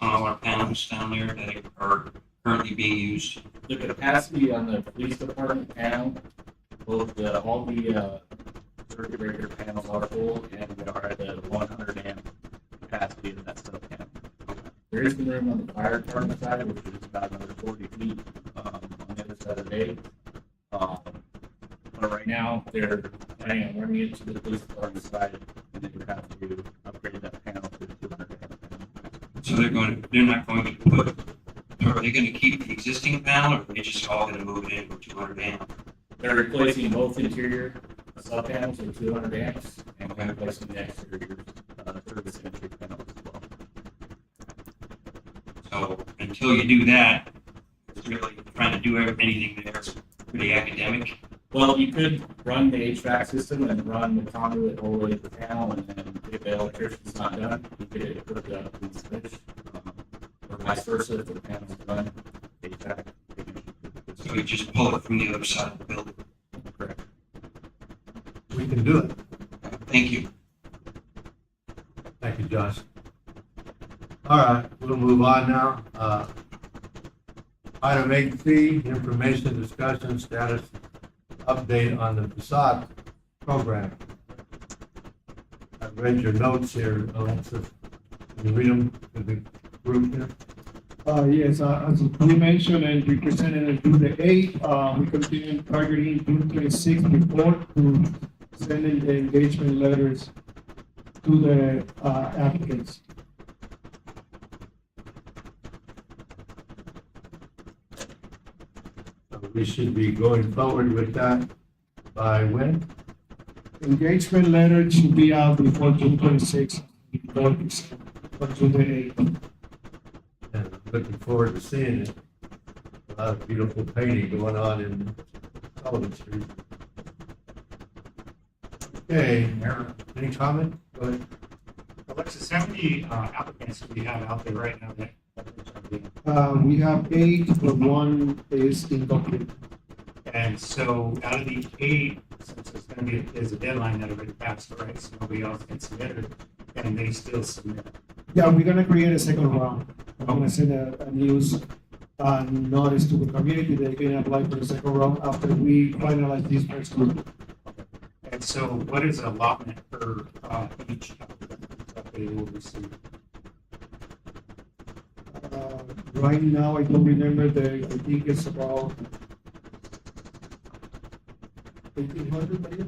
on all our panels down there that are currently being used? The capacity on the police department panel, both all the circuit breaker panels are full, and we are at the 100 amp capacity of that sub panel. There is some room on the fire department side, which is about another 40 feet on the other side of the bay. But right now, they're planning on running it to the police department side, and they would have to upgrade that panel to the 200 amp panel. So they're not going to put, are they gonna keep the existing panel, or are they just all gonna move it in for 200 amp? They're replacing both interior sub panels with 200 amps, and they're replacing the exterior service entry panels as well. So until you do that, it's really trying to do anything there is pretty academic. Well, you could run the HVAC system and run the conduit all the way to the panel, and then if the electrician's not done, you could put the switch, or vice versa, if the panel's done, HVAC. So you just pull it from the other side of the building. Correct. we can do it. Thank you. Thank you, Josh. All right, we'll move on now. Item 8C, information discussion status update on the facade program. I read your notes here, Alexis. Can you read them to the group here? Yes, as we mentioned and we presented on June the 8th, we continue targeting June 26th report to sending the engagement letters to the applicants. We should be going forward with that by when? Engagement letter should be out before June 26th, before June the 8th. And I'm looking forward to seeing it. A lot of beautiful painting going on in Sullivan Street. Okay, Mayor, any comment? Go ahead. Alexis, how many applicants do we have out there right now that? We have 8, but 1 is incomplete. And so out of the 8, since it's gonna be, there's a deadline that already passed, right? So nobody else can submit it, and they still submit. Yeah, we're gonna create a second round. I'm gonna send a news notice to the community that they can apply for the second round after we finalize this first group. And so what is allotment for each applicant that they will receive? Right now, I don't remember I think it's about 1,800 maybe?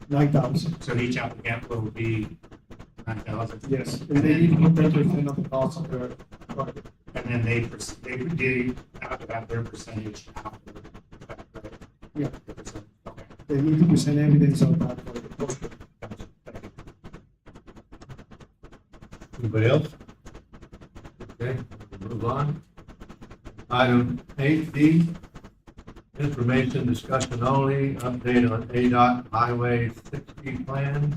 9,000. So each applicant will be 9,000? Yes, and they need to put 10% of the cost of their project. And then they do have to have their percentage after the fact, right? Yeah. The percent, okay. They need to present evidence of that for the project. Gotcha. Thank you. Anybody else? Okay, we'll move on. Item 8D, information discussion only, update on ADOT Highway 60 plans.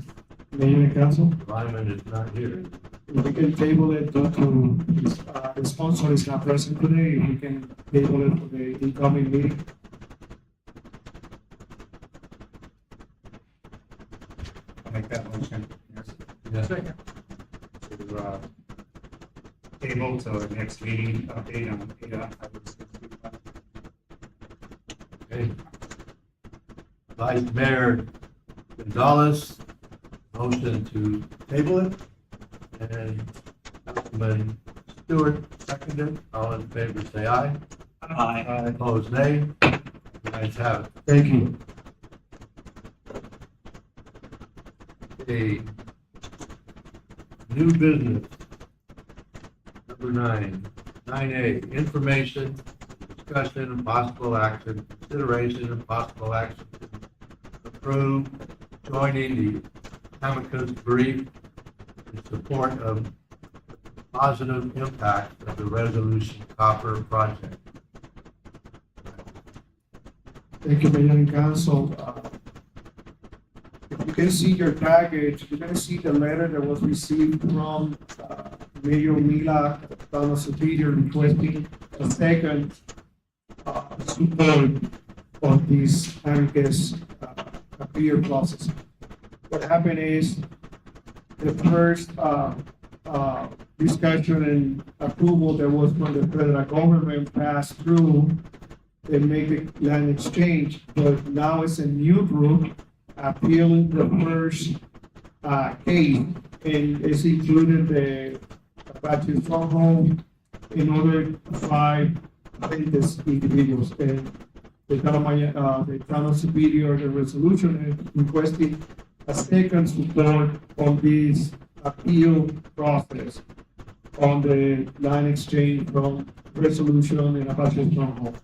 Mayor and council, Lyman is not here. we can table it due to the sponsor is not present today. We can table it for the incoming meeting. I'll make that motion. Yes. Yes. To table to the next meeting, update on ADOT Highway 60 plan. Okay. Vice Mayor Gonzalez, motion to table it. And Councilman Stewart, seconded. All in favor, say aye. Aye. Opposed, nay. The ayes have it. Thank you. Okay. New business. Number 9A, information, discussion, and possible action, consideration and possible action to approve joining the amicus brief in support of positive impact of the Resolution Copper project. Thank you, Mayor and Council. If you can see your package, you're gonna see the letter that was received from Mayor Mila, Town Superior, requesting a second support of this amicus appeal process. What happened is, the first discussion and approval that was from the federal government passed through, they make the land exchange, but now it's a new group appealing the first case, and it's included the Apache Stronghold in order to find plaintiffs individuals. And the town of Superior, the resolution is requesting a second support on this appeal process on the land exchange from resolution and Apache Stronghold.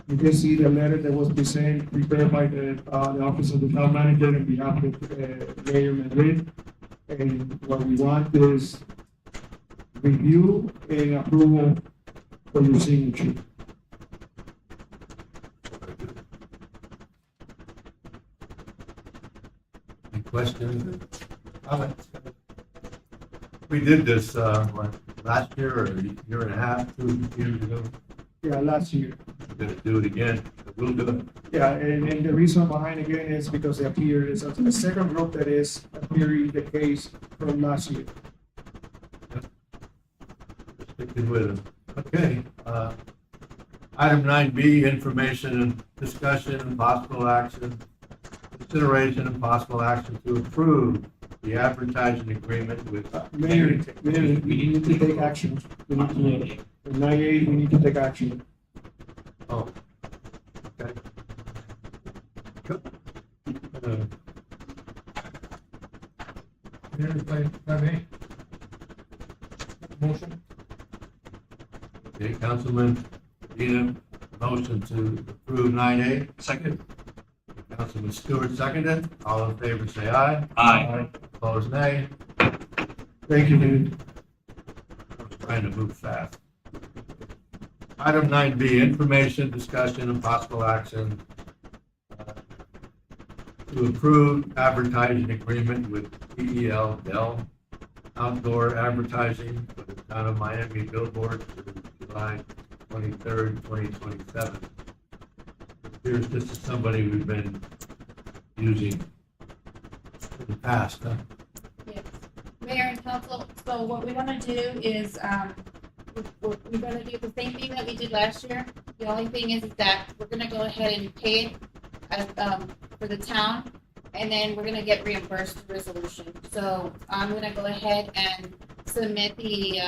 You can see the letter that was prepared by the Office of the Town Manager on behalf of Mayor Madrid. And what we want is review and approval for your signature. Any questions? Comments? We did this, last year or a year and a half, 2 years ago. Yeah, last year. We're gonna do it again. We'll do it. Yeah, and the reason behind again is because they appeared, it's the second group that is appearing the case from last year. Sticking with them. Okay, item 9B, information and discussion and possible action, consideration and possible action to approve the advertising agreement with. Mayor, we need to take action. We need to, in 9A, we need to take action. Oh, okay. Good. Motion? Okay, Councilman, Edom, motion to approve 9A. Second. Councilman Stewart, seconded. All in favor, say aye. Aye. Opposed, nay. Thank you, David. I was trying to move fast. Item 9B, information, discussion, and possible action to approve advertising agreement with PEL Dell Outdoor Advertising for the Town of Miami billboard for July 23rd, 2027. It appears this is somebody we've been using in the past, huh? Yes. Mayor and council, so what we want to do is, we're going to do the same thing that we did last year. The only thing is that we're going to go ahead and pay it as, for the town, and then we're going to get reimbursed the resolution. So I'm going to go ahead and submit the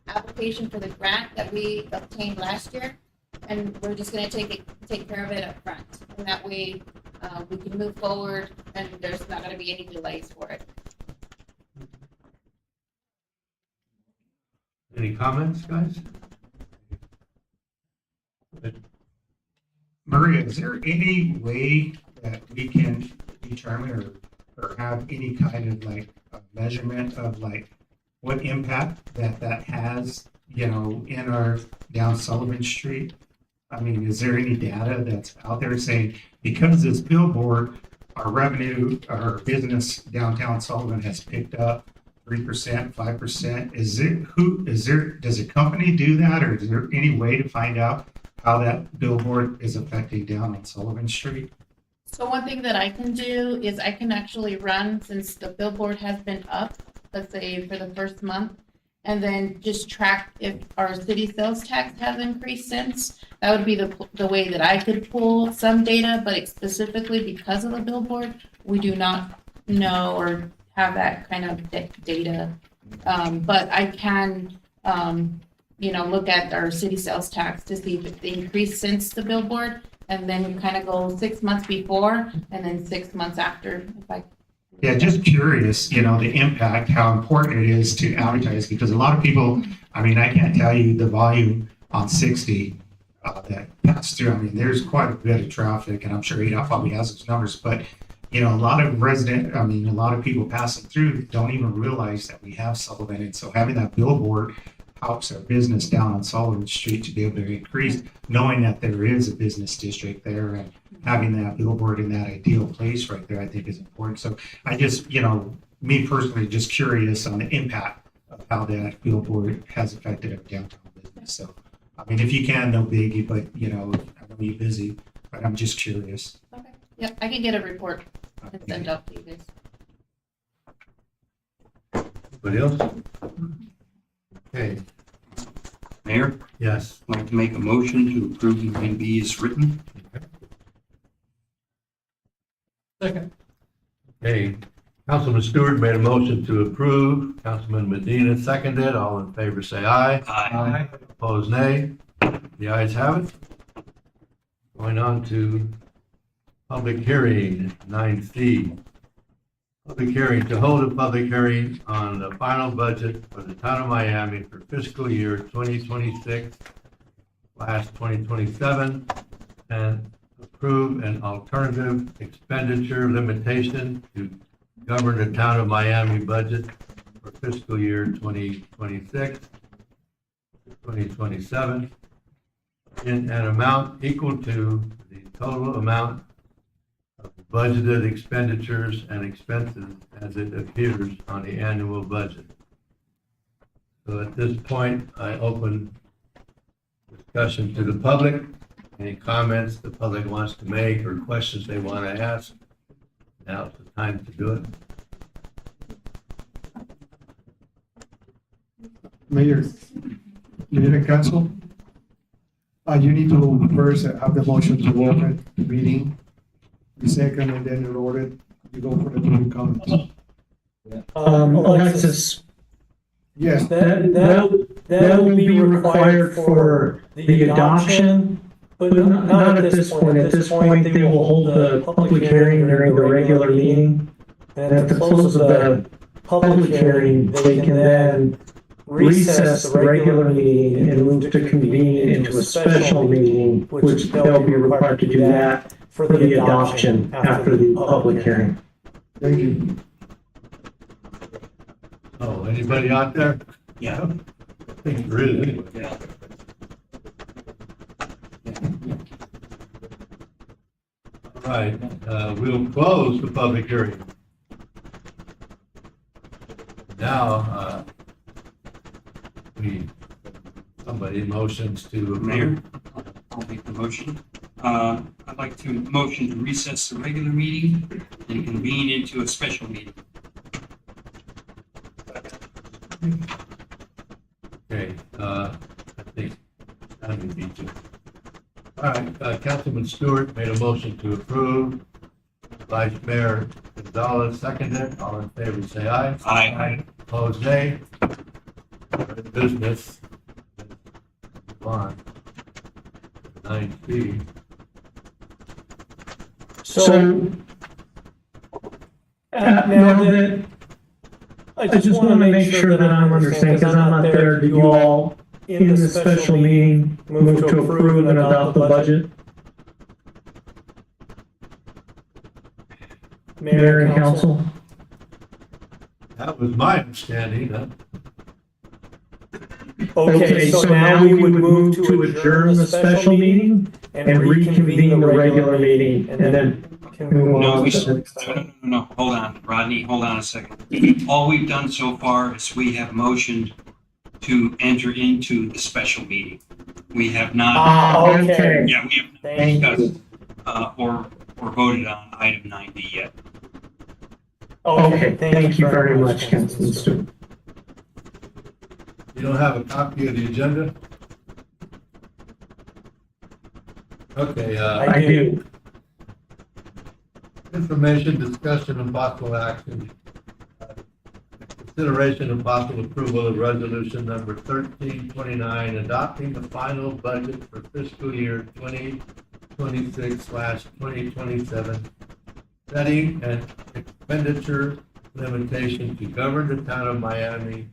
application for the grant that we obtained last year, and we're just going to take care of it up front. And that way, we can move forward, and there's not going to be any delays for it. Any comments, guys? Maria, is there any way that we can determine or have any kind of like a measurement of like what impact that has, you know, in our down Sullivan Street? I mean, is there any data that's out there saying because this billboard, our revenue, our business downtown Sullivan has picked up 3%, 5%? Does a company do that, or is there any way to find out how that billboard is affecting down on Sullivan Street? So one thing that I can do is I can actually run, since the billboard has been up, let's say for the first month, and then just track if our city sales tax has increased since. That would be the way that I could pull some data, but specifically because of the billboard, we do not know or have that kind of data. But I can, look at our city sales tax to see if it increased since the billboard, and then kind of go 6 months before and then 6 months after. Yeah, just curious, the impact, how important it is to advertise, because a lot of people, I can't tell you the volume on 60 that pass through. There's quite a bit of traffic, and I'm sure ADOT probably has those numbers, but, a lot of people passing through don't even realize that we have Sullivan, and so having that billboard helps our business down on Sullivan Street to be able to increase, knowing that there is a business district there, and having that billboard in that ideal place right there, I think is important. So I just, me personally, just curious on the impact of how that billboard has affected our downtown business. So, if you can, no biggie, but, I know you're busy, but I'm just curious. Okay. Yep, I can get a report and send out to you guys. Anybody else? Okay, Mayor, yes. I'd like to make a motion to approve the B as written. Second. Okay, Councilman Stewart made a motion to approve. Councilman Medina seconded. All in favor, say aye. Aye. Opposed, nay. The ayes have it. Going on to public hearing, 9C. Public hearing, to hold a public hearing on the final budget for the town of Miami for fiscal year 2026/2027 and approve an alternative expenditure limitation to govern the town of Miami budget for fiscal year 2026/2027 in an amount equal to the total amount of budgeted expenditures and expenses as it appears on the annual budget. So at this point, I open discussion to the public. Any comments the public wants to make or questions they want to ask? Now's the time to do it. Mayor and council, you need to first have the motion to open the meeting. The second, and then in order, you go for the public comments. Alexis, Yes, that will be required for the adoption, but not at this point. At this point, they will hold the public hearing during the regular meeting. And at the close of the public hearing, they can then recess the regular meeting and move to convene into a special meeting, which they'll be required to do that for the adoption after the public hearing. thank you. Oh, anybody out there? Yeah. I think there is anyway. Yeah. All right, we'll close the public hearing. Now, somebody motions to Mayor, approve. I'll make the motion. I'd like to motion to recess the regular meeting and convene into a special meeting. Okay, I think that would be good. All right, Councilman Stewart made a motion to approve. Vice Mayor Gonzalez seconded. All in favor, say aye. Aye. Opposed, nay. Business. On 9C. So, now that, I just want to make sure that I'm understanding, because I'm not there, do you all, in the special meeting, move to approve and adopt the budget? Mayor and council? That was my understanding, huh? Okay, so now we would move to adjourn the special meeting and reconvene the regular meeting, and then. No, no, hold on, Rodney, hold on a second. All we've done so far is we have motioned to enter into the special meeting. We have not. Okay. Yeah, we have not discussed, or voted on item 90 yet. Okay, thank you very much, Councilman Stewart. You don't have a copy of the agenda? Okay, I do. information, discussion, and possible action. Consideration and possible approval of resolution number 1329, adopting the final budget for fiscal year 2026/2027, setting an expenditure limitation to govern the town of Miami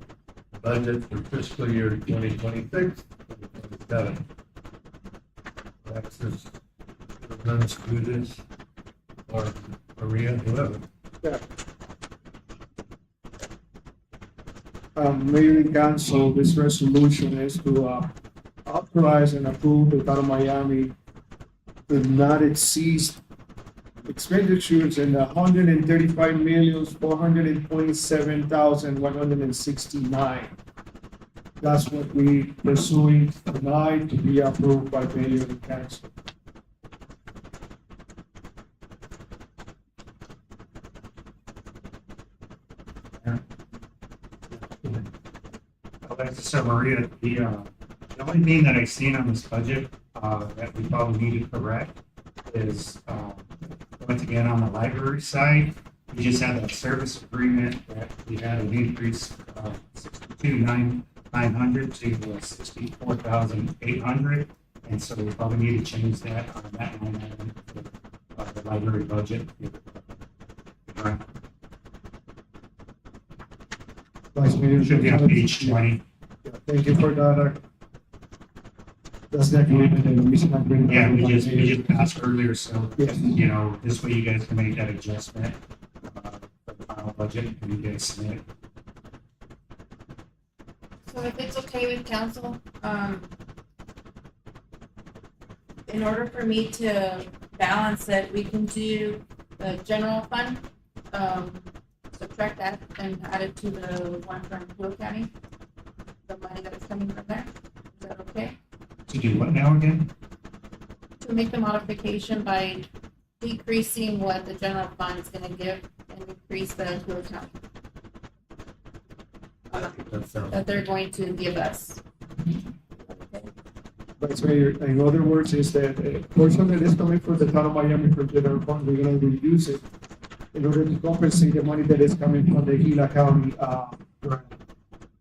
budget for fiscal year 2026/2027. Alexis, runs through this, or Maria, whoever. Mayor and Council, this resolution is to authorize and approve the town of Miami to not exceed expenditures in $135,427,169. That's what we pursuing tonight to be approved by Mayor and Council. Alexis or Maria, the only thing that I've seen on this budget, that we probably need to correct is, once again, on the library side, we just had that service agreement that we had an increase of 62,900 to 64,800. And so we probably need to change that on that line item for the library budget. Right. Vice Mayor. Should be on page 20. Thank you for that. That's the agreement that we should not bring. Yeah, we just passed earlier, so, Yes. you know, this way you guys can make that adjustment for the final budget, and you guys submit it. So if it's okay with council, in order for me to balance it, we can do the general fund, subtract that and add it to the one from Will County, the money that is coming from there. Is that okay? To do what now again? To make the modification by decreasing what the general fund is gonna give and increase the Will County That sounds. that they're going to give us. Vice Mayor, in other words, is that a portion that is coming from the town of Miami for general fund, we're gonna reduce it in order to compensate the money that is coming from the Gila County, grant.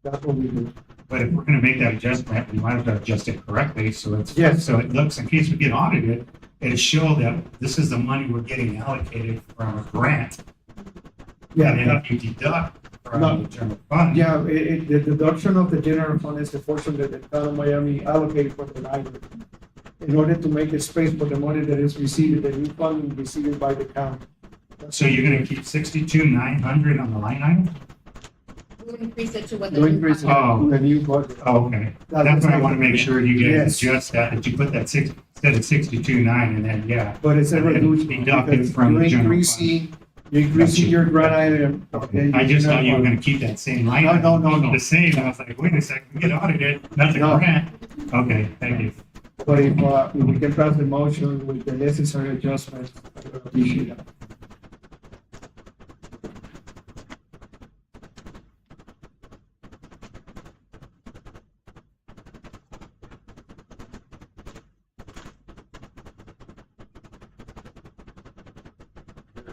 That's what we do. But if we're gonna make that adjustment, we might have to adjust it correctly, so it's, Yes. so it looks, in case we get audited, it'll show that this is the money we're getting allocated from a grant. And then if you deduct from No. the general fund. Yeah, the deduction of the general fund is the portion that the town of Miami allocated for the library. In order to make a space for the money that is received, the new fund received by the county. So you're gonna keep 62,900 on the line item? We'll increase it to what the To new increase it fund. to the new budget. Oh, okay. That's what I wanna make sure you guys Yes. adjust that you put that instead of 62,900 and then, yeah. But it's a And then reduction deduct it because from you're the general fund. you're increasing your grant item. Okay. I just thought you were gonna keep that same line. item. No. The same, I was like, wait a second, we get audited, that's a No. grant. Okay, thank you. But if we can pass the motion with the necessary adjustments, I would appreciate that.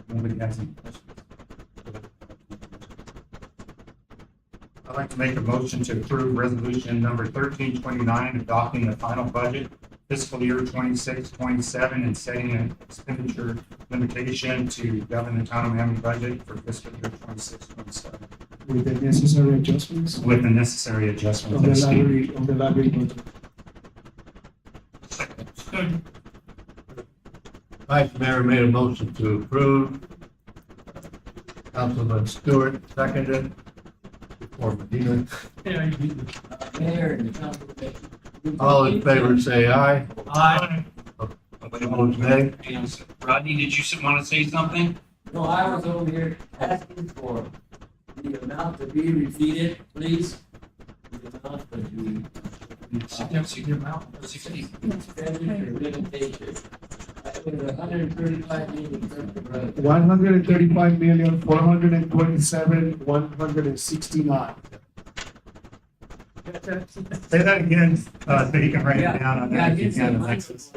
Nobody has any questions? I'd like to make a motion to approve resolution number 1329, adopting the final budget fiscal year 26-27 and setting an expenditure limitation to govern the town of Miami budget for fiscal year 26-27 With the necessary adjustments with the necessary adjustments. of the as stated. library budget. Vice Mayor made a motion to approve. Councilman Stewart seconded. Or Medina. Mayor and council. All in favor, say aye. Aye. Opposed, nay. Rodney, did you want to say something? No, I was over here asking for the amount to be repeated, please. The amount to be. Expenditure limitation. It was 135 million. 135,427,169. Say that again, so you can write it down on that if you can, Alexis.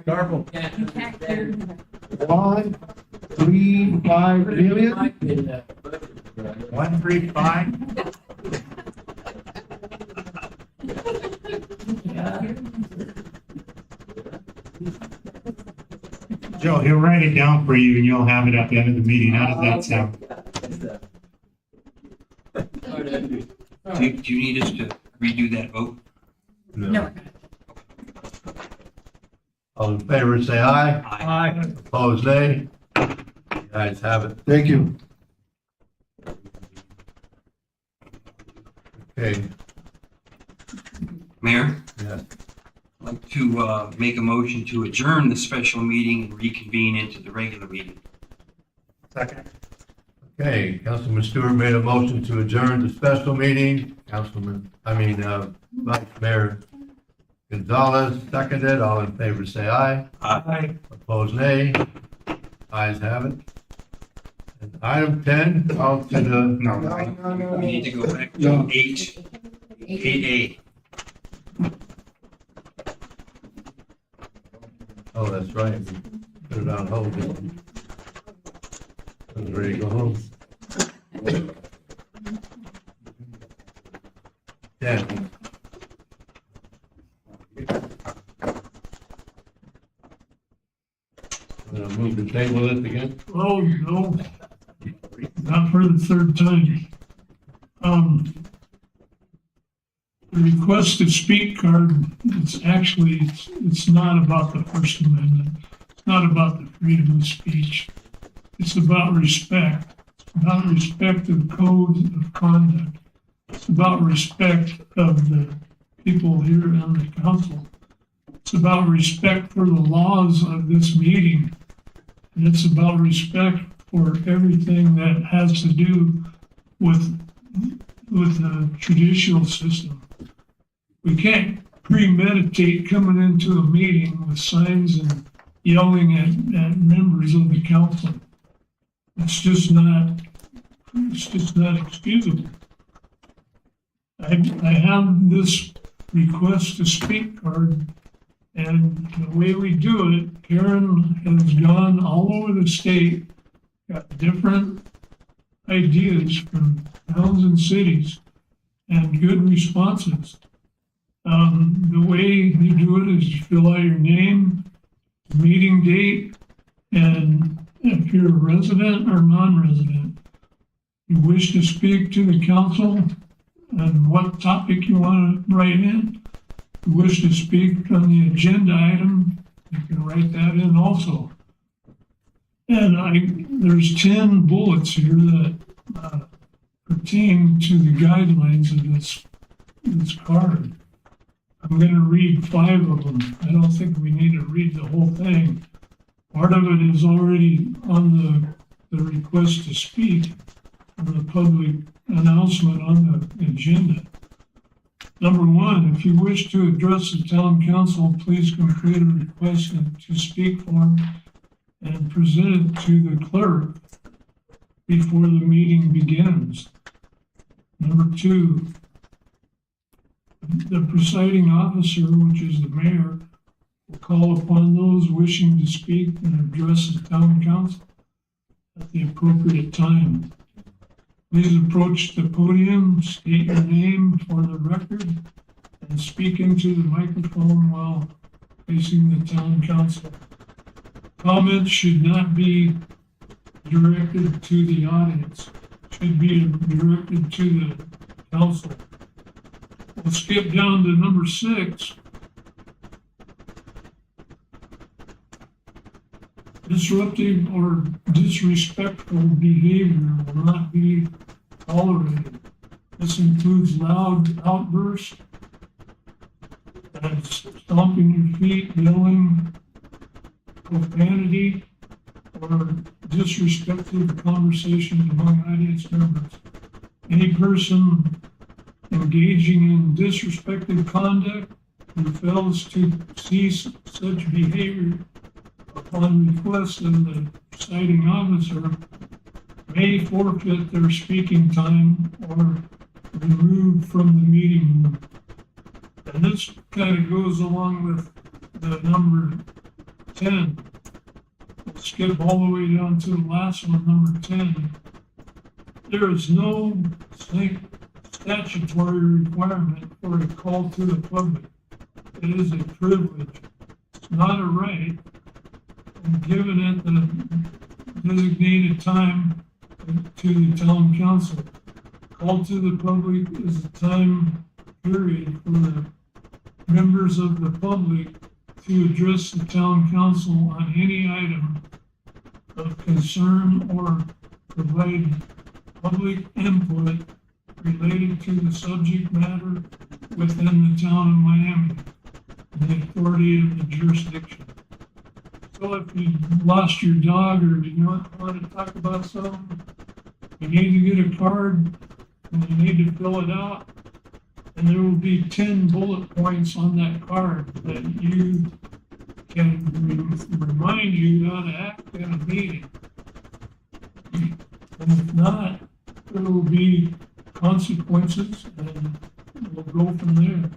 Garble. 1.35 million. 135. Joe, he'll write it down for you and you'll have it at the end of the meeting. How does that sound? Do you need us to redo that vote? No. All in favor, say aye. Aye. Opposed, nay. The ayes have it. Thank you. Okay, Mayor, yes. I'd like to make a motion to adjourn the special meeting and reconvene into the regular meeting. Second. Okay, Councilman Stewart made a motion to adjourn the special meeting. Vice Mayor Gonzalez seconded. All in favor, say aye. Aye. Opposed, nay. Ayes have it. And item 10, call to the, No, we need to go back to 8A. oh, that's right. We put it on hold. didn't we? I was ready to go home. 10. Move the table it again. Oh, no, not for the third time. The request to speak card, it's not about the First Amendment. It's not about the freedom of speech. It's about respect. It's about respect of codes of conduct. It's about respect of the people here on the council. It's about respect for the laws of this meeting. And it's about respect for everything that has to do with the judicial system. We can't premeditate coming into a meeting with signs and yelling at members of the council. It's just not excusable. I have this request to speak card, and the way we do it, Karen has gone all over the state, got different ideas from towns and cities, and good responses. The way you do it is you fill out your name, meeting date, and if you're a resident or non-resident, you wish to speak to the council and what topic you want to write in. You wish to speak on the agenda item, you can write that in also. And there's 10 bullets here that pertain to the guidelines of this card. I'm going to read 5 of them. I don't think we need to read the whole thing. Part of it is already on the request to speak, on the public announcement on the agenda. Number 1, if you wish to address the town council, please complete a request to speak form and present it to the clerk before the meeting begins. Number 2, the presiding officer, which is the mayor, will call upon those wishing to speak and address the town council at the appropriate time. Please approach the podium, state your name for the record, and speak into the microphone while facing the town council. Comments should not be directed to the audience, should be directed to the council. We'll skip down to number 6. Disruptive or disrespectful behavior will not be tolerated. This includes loud outbursts, and stomping your feet, yelling, profanity, or disrespectful conversations among audience members. Any person engaging in disrespectful conduct who fails to cease such behavior upon request of the presiding officer may forfeit their speaking time or removed from the meeting room. And this kind of goes along with the number 10. We'll skip all the way down to the last one, number 10. There is no statutory requirement for a call to the public. It is a privilege. It's not a right. And given at the designated time to the town council, call to the public is a time period for the members of the public to address the town council on any item of concern or provide public input related to the subject matter within the town of Miami, and the authority of the jurisdiction. So if you lost your dog or you don't want to talk about something, you need to get a card and you need to fill it out. And there will be 10 bullet points on that card that you can remind you how to act in a meeting. And if not, there will be consequences and we'll go from there.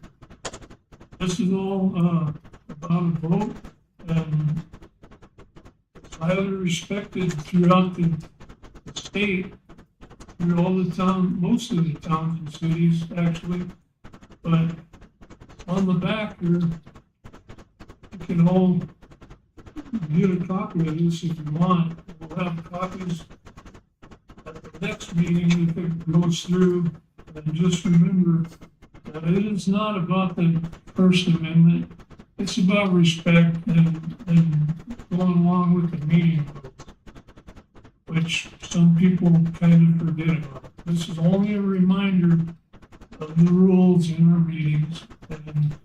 This is all about a vote, and it's highly respected throughout the state, through all the town, most of the towns and cities actually. But on the back here, you can all get a copy of this if you want. We'll have copies at the next meeting if it goes through. And just remember that it is not about the First Amendment. It's about respect and going along with the meeting rules, which some people kind of forget about. This is only a reminder of the rules in our meetings, and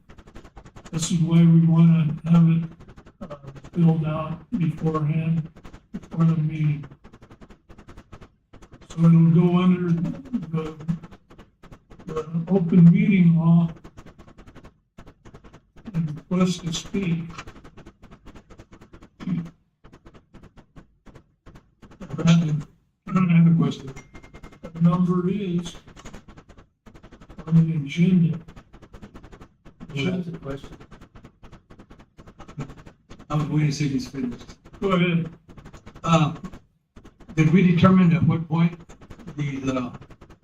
this is why we want to have it filled out beforehand, before the meeting. So it'll go under the open meeting law and request to speak. I have a question. The number is on the agenda. That's the question. I was waiting to see if he's finished. Go ahead. Did we determine at what point these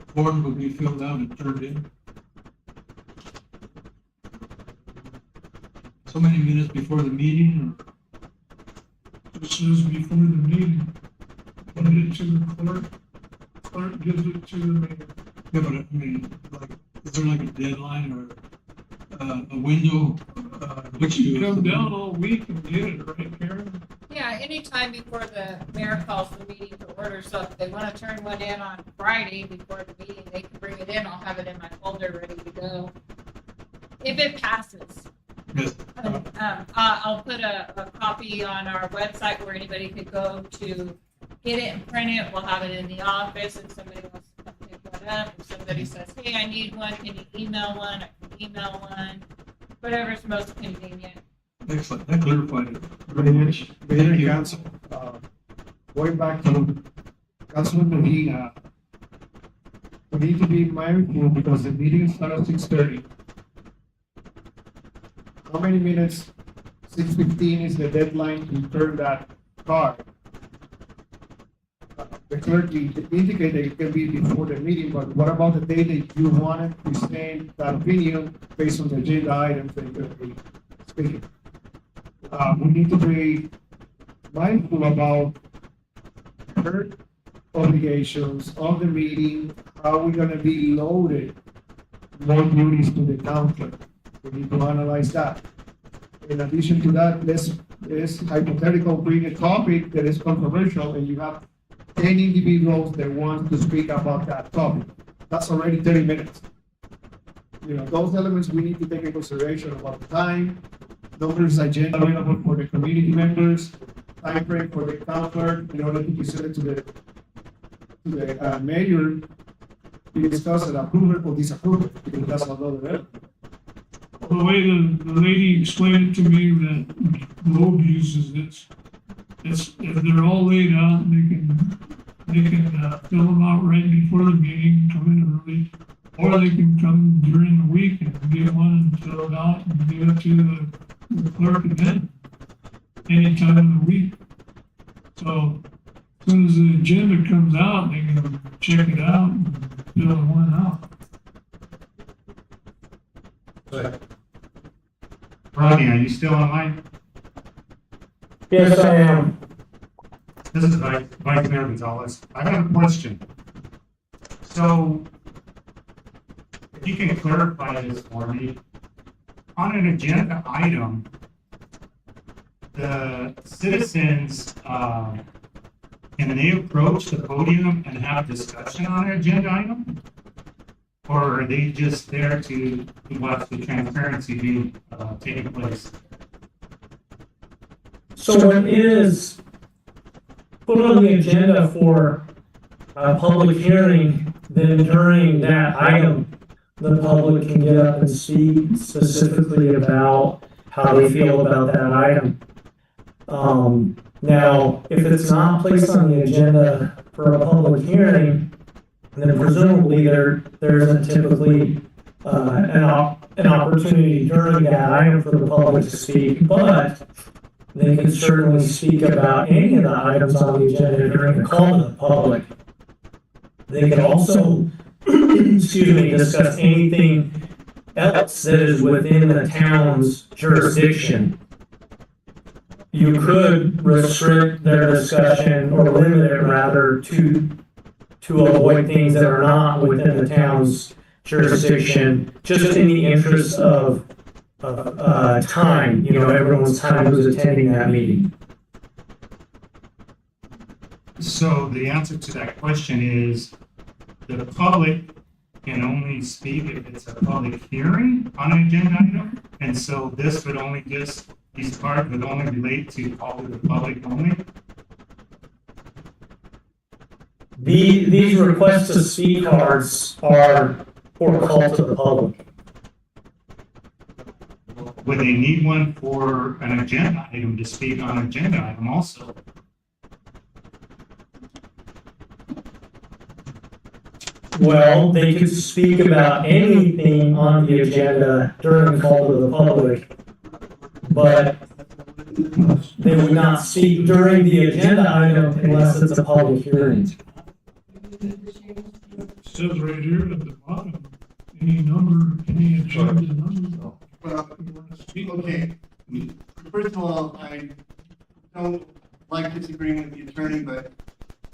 forms will be filled out and turned in? So many minutes before the meeting, This is before the meeting. Put it to the clerk. Clerk gives it to the mayor. yeah, but I mean, like, is there like a deadline or a window, which You you come down all week and get it, right, Karen? Yeah, anytime before the mayor calls the meeting to order, so if they want to turn one in on Friday before the meeting, they can bring it in. I'll have it in my folder ready to go. If it passes. Yes. I'll put a copy on our website where anybody could go to get it and print it. We'll have it in the office if somebody wants to come pick one up. If somebody says, hey, I need one, can you email one? I can email one. Whatever's most convenient. Excellent, that clarified it. Mayor, Thank and you. Council, going back to Councilman Medina, we need to be mindful because the meeting starts at 6:30. How many minutes? 6:15 is the deadline to turn that card. The clerk indicated it can be before the meeting, but what about the day that you want to present that opinion based on the agenda items that you're going to be speaking? We need to be mindful about her obligations of the meeting, how we're gonna be loaded more duties to the counselor. We need to analyze that. In addition to that, let's hypothetical bring a topic that is controversial and you have 10 individuals that want to speak about that topic. That's already 30 minutes. You know, those elements we need to take into consideration about the time, numbers agenda available for the community members, time frame for the counselor in order to present it to the mayor to discuss an approval or disapproval, because that's another level. The way the lady explained it to me that Globe uses it, it's, if they're all laid out, they can fill them out right before the meeting, come in early, Or they can come during the week and get one and fill it out and give it to the clerk again, any time of the week. So as soon as the agenda comes out, they can check it out and fill one out. Rodney, are you still online? Yes, I am. This is Vice Mayor Gonzalez. I have a question. So, if you can clarify this for me, on an agenda item, the citizens, can they approach the podium and have discussion on an agenda item? Or are they just there to watch the transparency be taking place? So when it is put on the agenda for a public hearing, then during that item, the public can get up and speak specifically about how they feel about that item. Now, if it's not placed on the agenda for a public hearing, then presumably there isn't typically an opportunity during that item for the public to speak, but they can certainly speak about any of the items on the agenda during the call to the public. They can also, excuse me, discuss anything else that is within the town's jurisdiction. You could restrict their discussion or limit it rather to avoid things that are not within the town's jurisdiction, just in the interest of time, everyone's time who's attending that meeting. So the answer to that question is the public can only speak if it's a public hearing on an agenda item. And so this would only these cards would only relate to call to the public only. These request to speak cards are for call to the public. Would they need one for an agenda item to speak on an agenda item also? Well, they could speak about anything on the agenda during the call to the public, but they would not speak during the agenda item unless it's a public hearing. Says right here at the bottom, any number, any agenda number. Well, okay, first of all, I don't like disagreeing with the attorney, but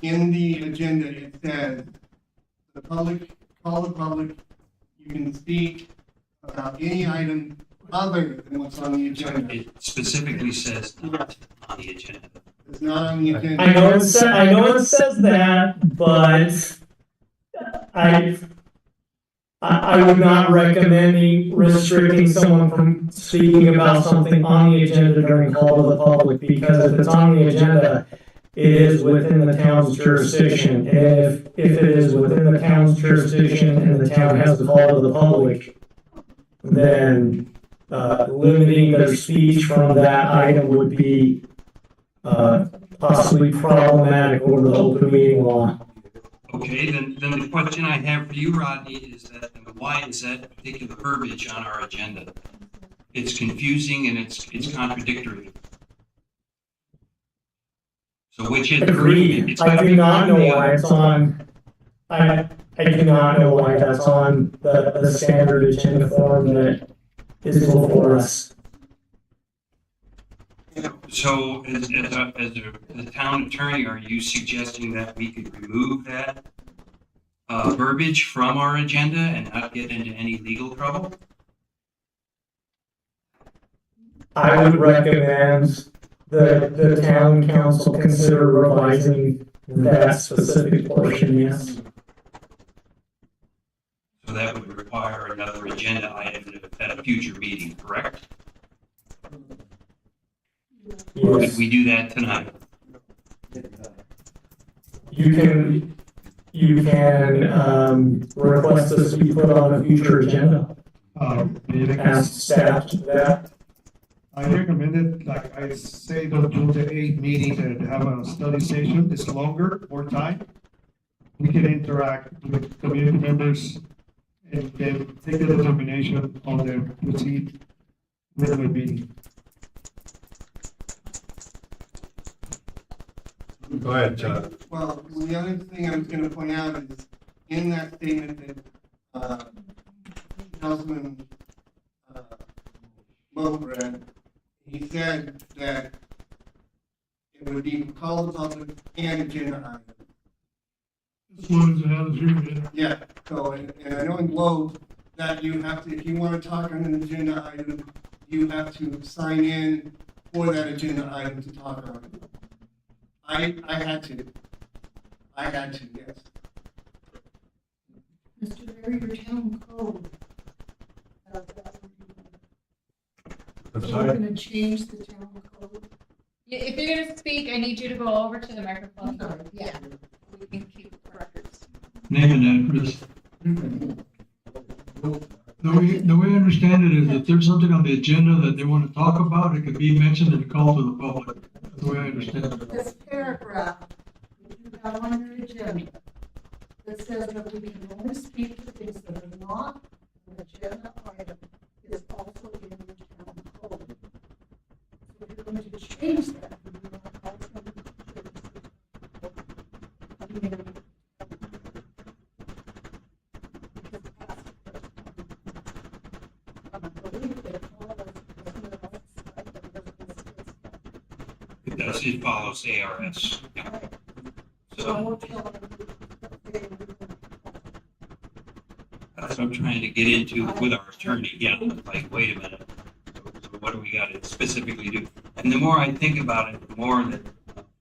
in the agenda, it says, call the public, you can speak about any item other than what's on the agenda. It specifically says not on the agenda. It's not on the agenda. I know it says that, but I would not recommend restricting someone from speaking about something on the agenda during call to the public, because if it's on the agenda, it is within the town's jurisdiction. And if it is within the town's jurisdiction and the town has a call to the public, then limiting their speech from that item would be possibly problematic over the open meeting law. Okay, then the question I have for you, Rodney, is that, why is that particular verbiage on our agenda? It's confusing and it's contradictory. So which is? Agreed. I do not know why it's on, I do not know why that's on the standard agenda form that is before us. So as a town attorney, are you suggesting that we could remove that verbiage from our agenda and not get into any legal trouble? I would recommend the town council consider revising that specific portion, yes. So that would require another agenda item at a future meeting, correct? Or Yes. could we do that tonight? You can request this to be put on a future agenda. Ask staff to do that. I recommended, like I say, to do the 8 meetings and have a study session. It's longer, more time. We can interact with community members and then take the determination on the proceed with the meeting. Go ahead, Chuck. Well, the other thing I was gonna point out is, in that statement that, Councilman, Mo read, he said that it would be called public and agenda item. As long as it has here, yeah. Yeah, so, and I know in Globe that you have to, if you wanna talk on an agenda item, you have to sign in for that agenda item to talk on it. I had to, yes. Mr. Barry, your town code. I'm We're sorry. gonna change the town code. If you're gonna speak, I need you to go over to the microphone. Sorry, yeah. We can keep records. Name and address. The way I understand it is if there's something on the agenda that they want to talk about, it could be mentioned and called to the public. That's the way I understand it. This paragraph, that you have on your agenda, that says that we can only speak to things that are not an agenda item, is also in your town code. So if you're going to change that, you're not also going to change the I mean, I believe that all of It does, it follows ARS. Yeah. So that's what I'm trying to get into with our attorney, yeah, like, wait a minute. So what do we gotta specifically do? And the more I think about it, the more that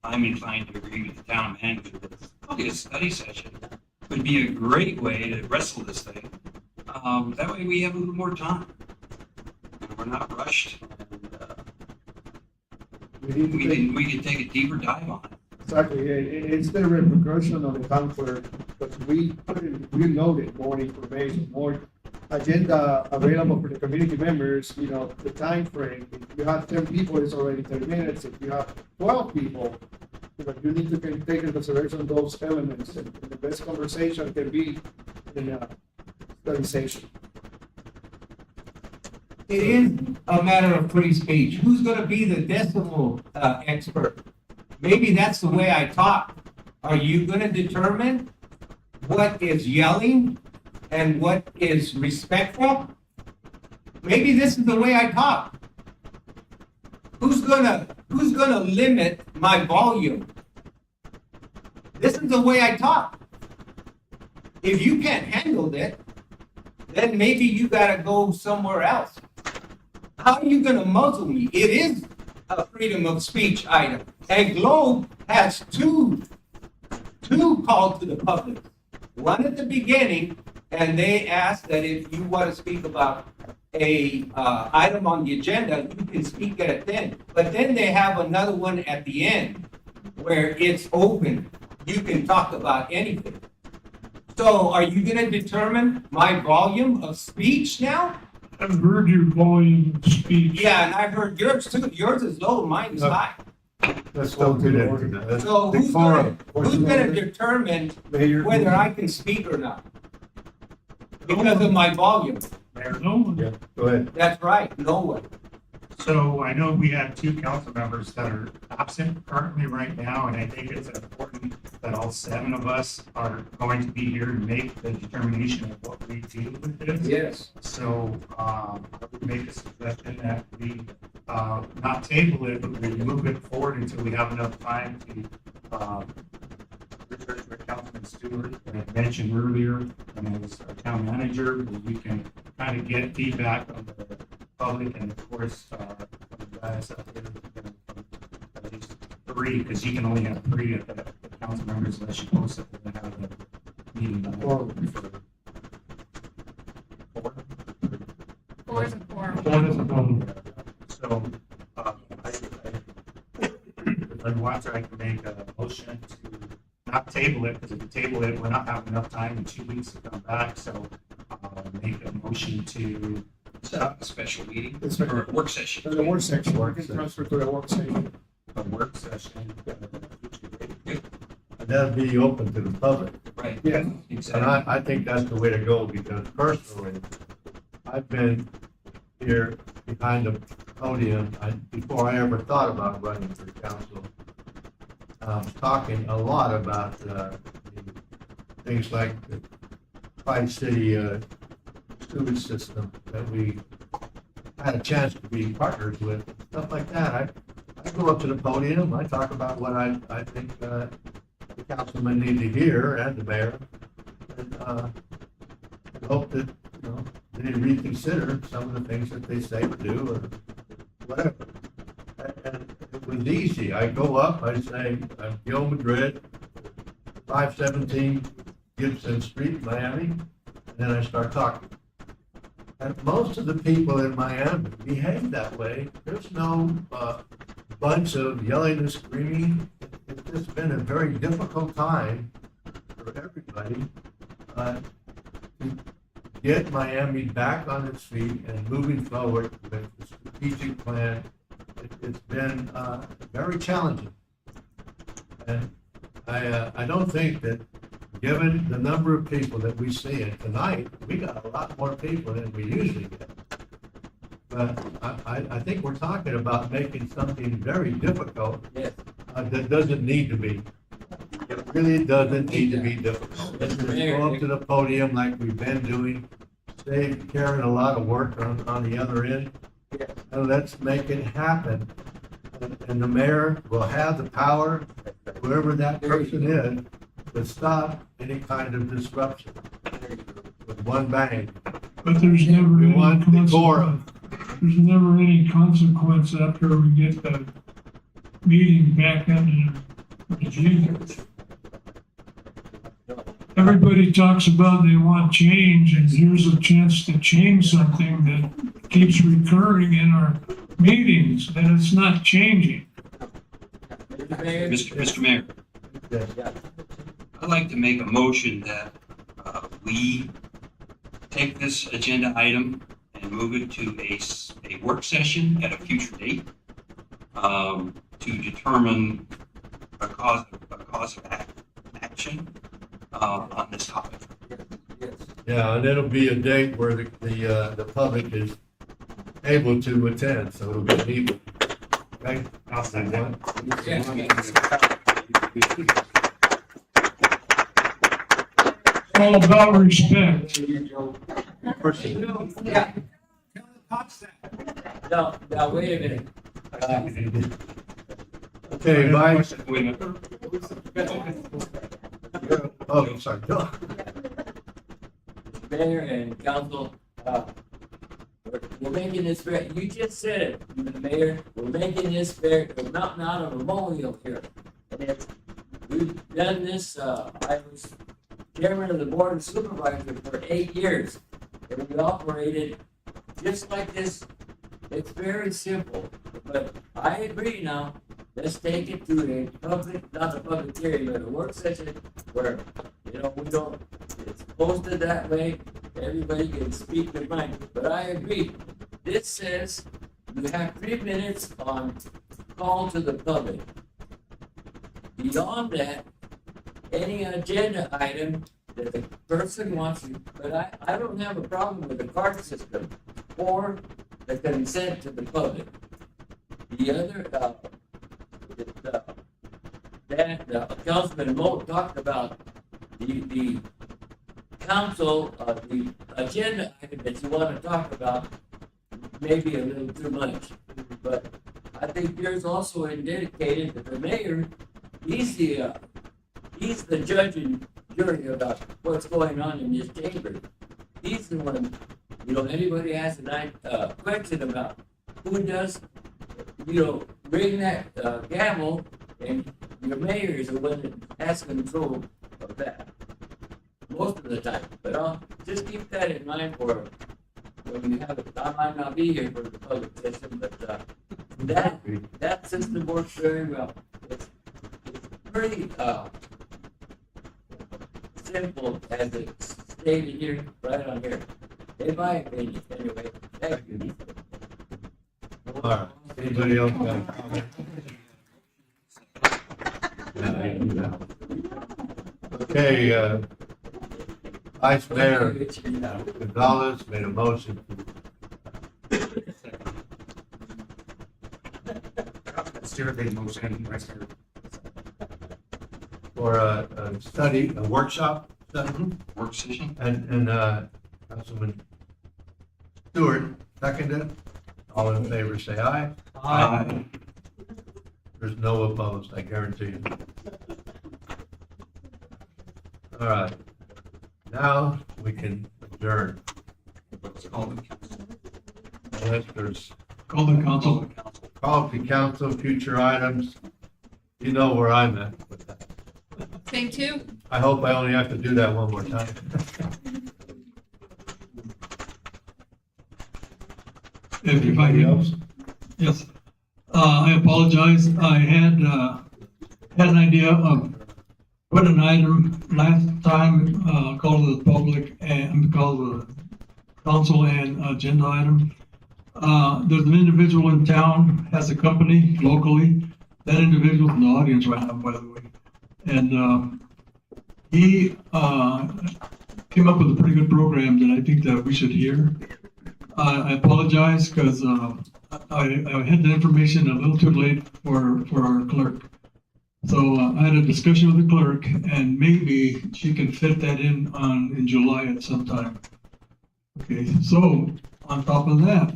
I'm inclined to agree with the town manager that probably a study session would be a great way to wrestle this thing. That way we have a little more time. And we're not rushed, and we can take a deeper dive on it. Exactly, it's the repercussion of the town clerk, but we loaded more information, more agenda available for the community members, you know, the time frame. If you have 10 people, it's already 30 minutes. If you have 12 people, you know, you need to take into consideration those elements, and the best conversation can be in a study session. It is a matter of free speech. Who's gonna be the decimal expert? Maybe that's the way I talk. Are you gonna determine what is yelling and what is respectful? Maybe this is the way I talk. Who's gonna limit my volume? This is the way I talk. If you can't handle it, then maybe you gotta go somewhere else. How are you gonna muzzle me? It is a freedom of speech item. And Globe has two calls to the public. One at the beginning, and they ask that if you want to speak about a item on the agenda, you can speak at it then. But then they have another one at the end where it's open. You can talk about anything. So are you gonna determine my volume of speech now? I've heard your volume of speech. Yeah, and I've heard yours too. Yours is low, mine is high. Let's don't get into that. Let's So who's decorum. gonna determine Mayor, whether I can speak or not? Because of my volume. No one. Yeah, go ahead. That's right, no one. So I know we have 2 council members that are absent currently right now, and I think it's important that all 7 of us are going to be here to make the determination of what we do with this. Yes. So, I would make a suggestion that we, not table it, but we move it forward until we have enough time to, research what Councilman Stewart had mentioned earlier, and as our town manager, we can kind of get feedback on the public and of course, from the guys out there, at least 3, because you can only have 3 of the council members unless you post it, and have a meeting. Or- Four is a quorum. So, if I want to, I can make a motion to not table it, because if we table it, we're not having enough time in 2 weeks to come back, so, make a motion to Set up a special meeting It's like- or a work session. The work section, we can transfer to the work session. a work session. And that'll be open to the public. Right. Yes. And Exactly. I think that's the way to go, because personally, I've been here behind the podium, before I ever thought about running for council, talking a lot about, the things like the Tri-City, sewage system that we had a chance to be partners with, stuff like that. I go up to the podium, I talk about what I think, the councilmen need to hear, and the mayor, and, I hope that, you know, they reconsider some of the things that they say or do, or whatever. And it was easy, I go up, I say, I'm Gil Madrid, 517 Gibson Street, Miami, and then I start talking. And most of the people in Miami behave that way. There's no bunch of yelling and screaming. It's just been a very difficult time for everybody to get Miami back on its feet and moving forward with the strategic plan. It's been very challenging. And I don't think that, given the number of people that we see, and tonight, we got a lot more people than we usually get. But I think we're talking about making something very difficult that doesn't need to be. It really doesn't need to be difficult. Let's just go up to the podium like we've been doing, save Karen a lot of work on the other end, and let's make it happen. And the mayor will have the power, whoever that person is, to stop any kind of disruption with one bang. But there's never We any want the core. There's never any consequence after we get the meeting back into the Jesus. Everybody talks about they want change, and here's a chance to change something that keeps recurring in our meetings, and it's not changing. Mr. Mayor, I'd like to make a motion that we take this agenda item and move it to a work session at a future date to determine a cause of action on this topic. Yeah, and it'll be a date where the public is able to attend, so it'll be an evening. Okay? I'll say one. All about respect. Yeah. No, wait a minute. Okay, Mike. Wait a minute. Oh, I'm sorry. Go. Mayor and council, we're making this fair, you just said it, Mayor, we're making this fair, not a memorial here. And we've done this, I was chairman of the board of supervisors for 8 years, and we operated just like this. It's very simple, but I agree now, let's take it to a public, not a public hearing, but a work session where, you know, we don't, it's posted that way, everybody can speak their mind, but I agree. This says you have 3 minutes on call to the public. Beyond that, any agenda item that the person wants to, but I don't have a problem with the card system or the consent to the public. The other, Councilman Moe talked about the council, the agenda item that you want to talk about, maybe a little too much. But I think there's also indicated that the mayor, he's the judge and jury about what's going on in this chamber. He's the one, you know, anybody has a question about who does, you know, ring that gavel, and your mayor is the one that has control of that most of the time. But I'll just keep that in mind for when you have it. I might not be here for the public session, but that system works very well. It's pretty simple as it's stated here, right on here. In my opinion, anyway. Thank you. All right. Anybody else got a comment? Okay, Okay, Vice Mayor Gonzalez made a motion. Stewart made a motion, Vice Mayor. For a study, a workshop, Work session? and Councilman Stewart seconded. All in favor, say aye. Aye. There's no opposed, I guarantee you. All right. Now we can adjourn. Let's call the council. Unless there's Call the council. call to council, future items. You know where I'm at with that. Thing two, I hope I only have to do that one more time. If I Anybody can, else? yes. I apologize. I had an idea of put an item last time, call to the public and call the council and agenda item. There's an individual in town, has a company locally. That individual's in the audience right now, by the way. And he came up with a pretty good program that I think that we should hear. I apologize because I had the information a little too late for our clerk. So I had a discussion with the clerk, and maybe she can fit that in July at some time. Okay, so on top of that,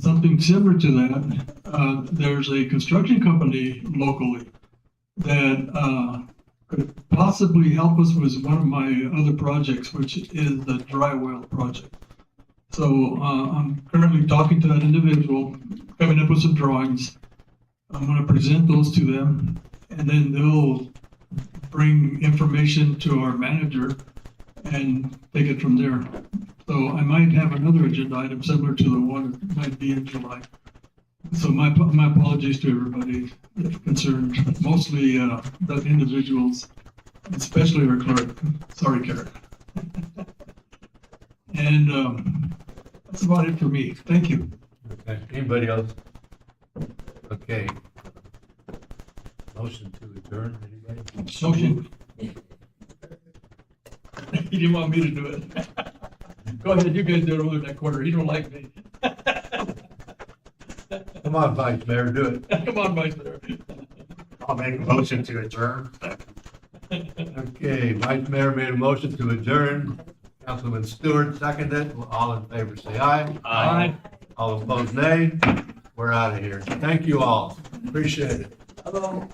something similar to that, there's a construction company locally that could possibly help us with one of my other projects, which is the dry well project. So I'm currently talking to that individual, coming up with some drawings. I'm going to present those to them, and then they'll bring information to our manager and take it from there. So I might have another agenda item similar to the one that might be in July. So my apologies to everybody concerned, mostly the individuals, especially our clerk. Sorry, Karen. And that's about it for me. Thank you. Okay, anybody else? Okay. Motion to adjourn, anybody? Motion. He didn't want me to do it. Go ahead, you guys do it over that corner. He don't like me. Come on, Vice Mayor, do it. Come on, Vice Mayor. I'll make a motion to adjourn. Okay, Vice Mayor made a motion to adjourn. Councilman Stewart seconded. All in favor, say aye. Aye. All opposed, nay. We're out of here. Thank you all. Appreciate it. Hello.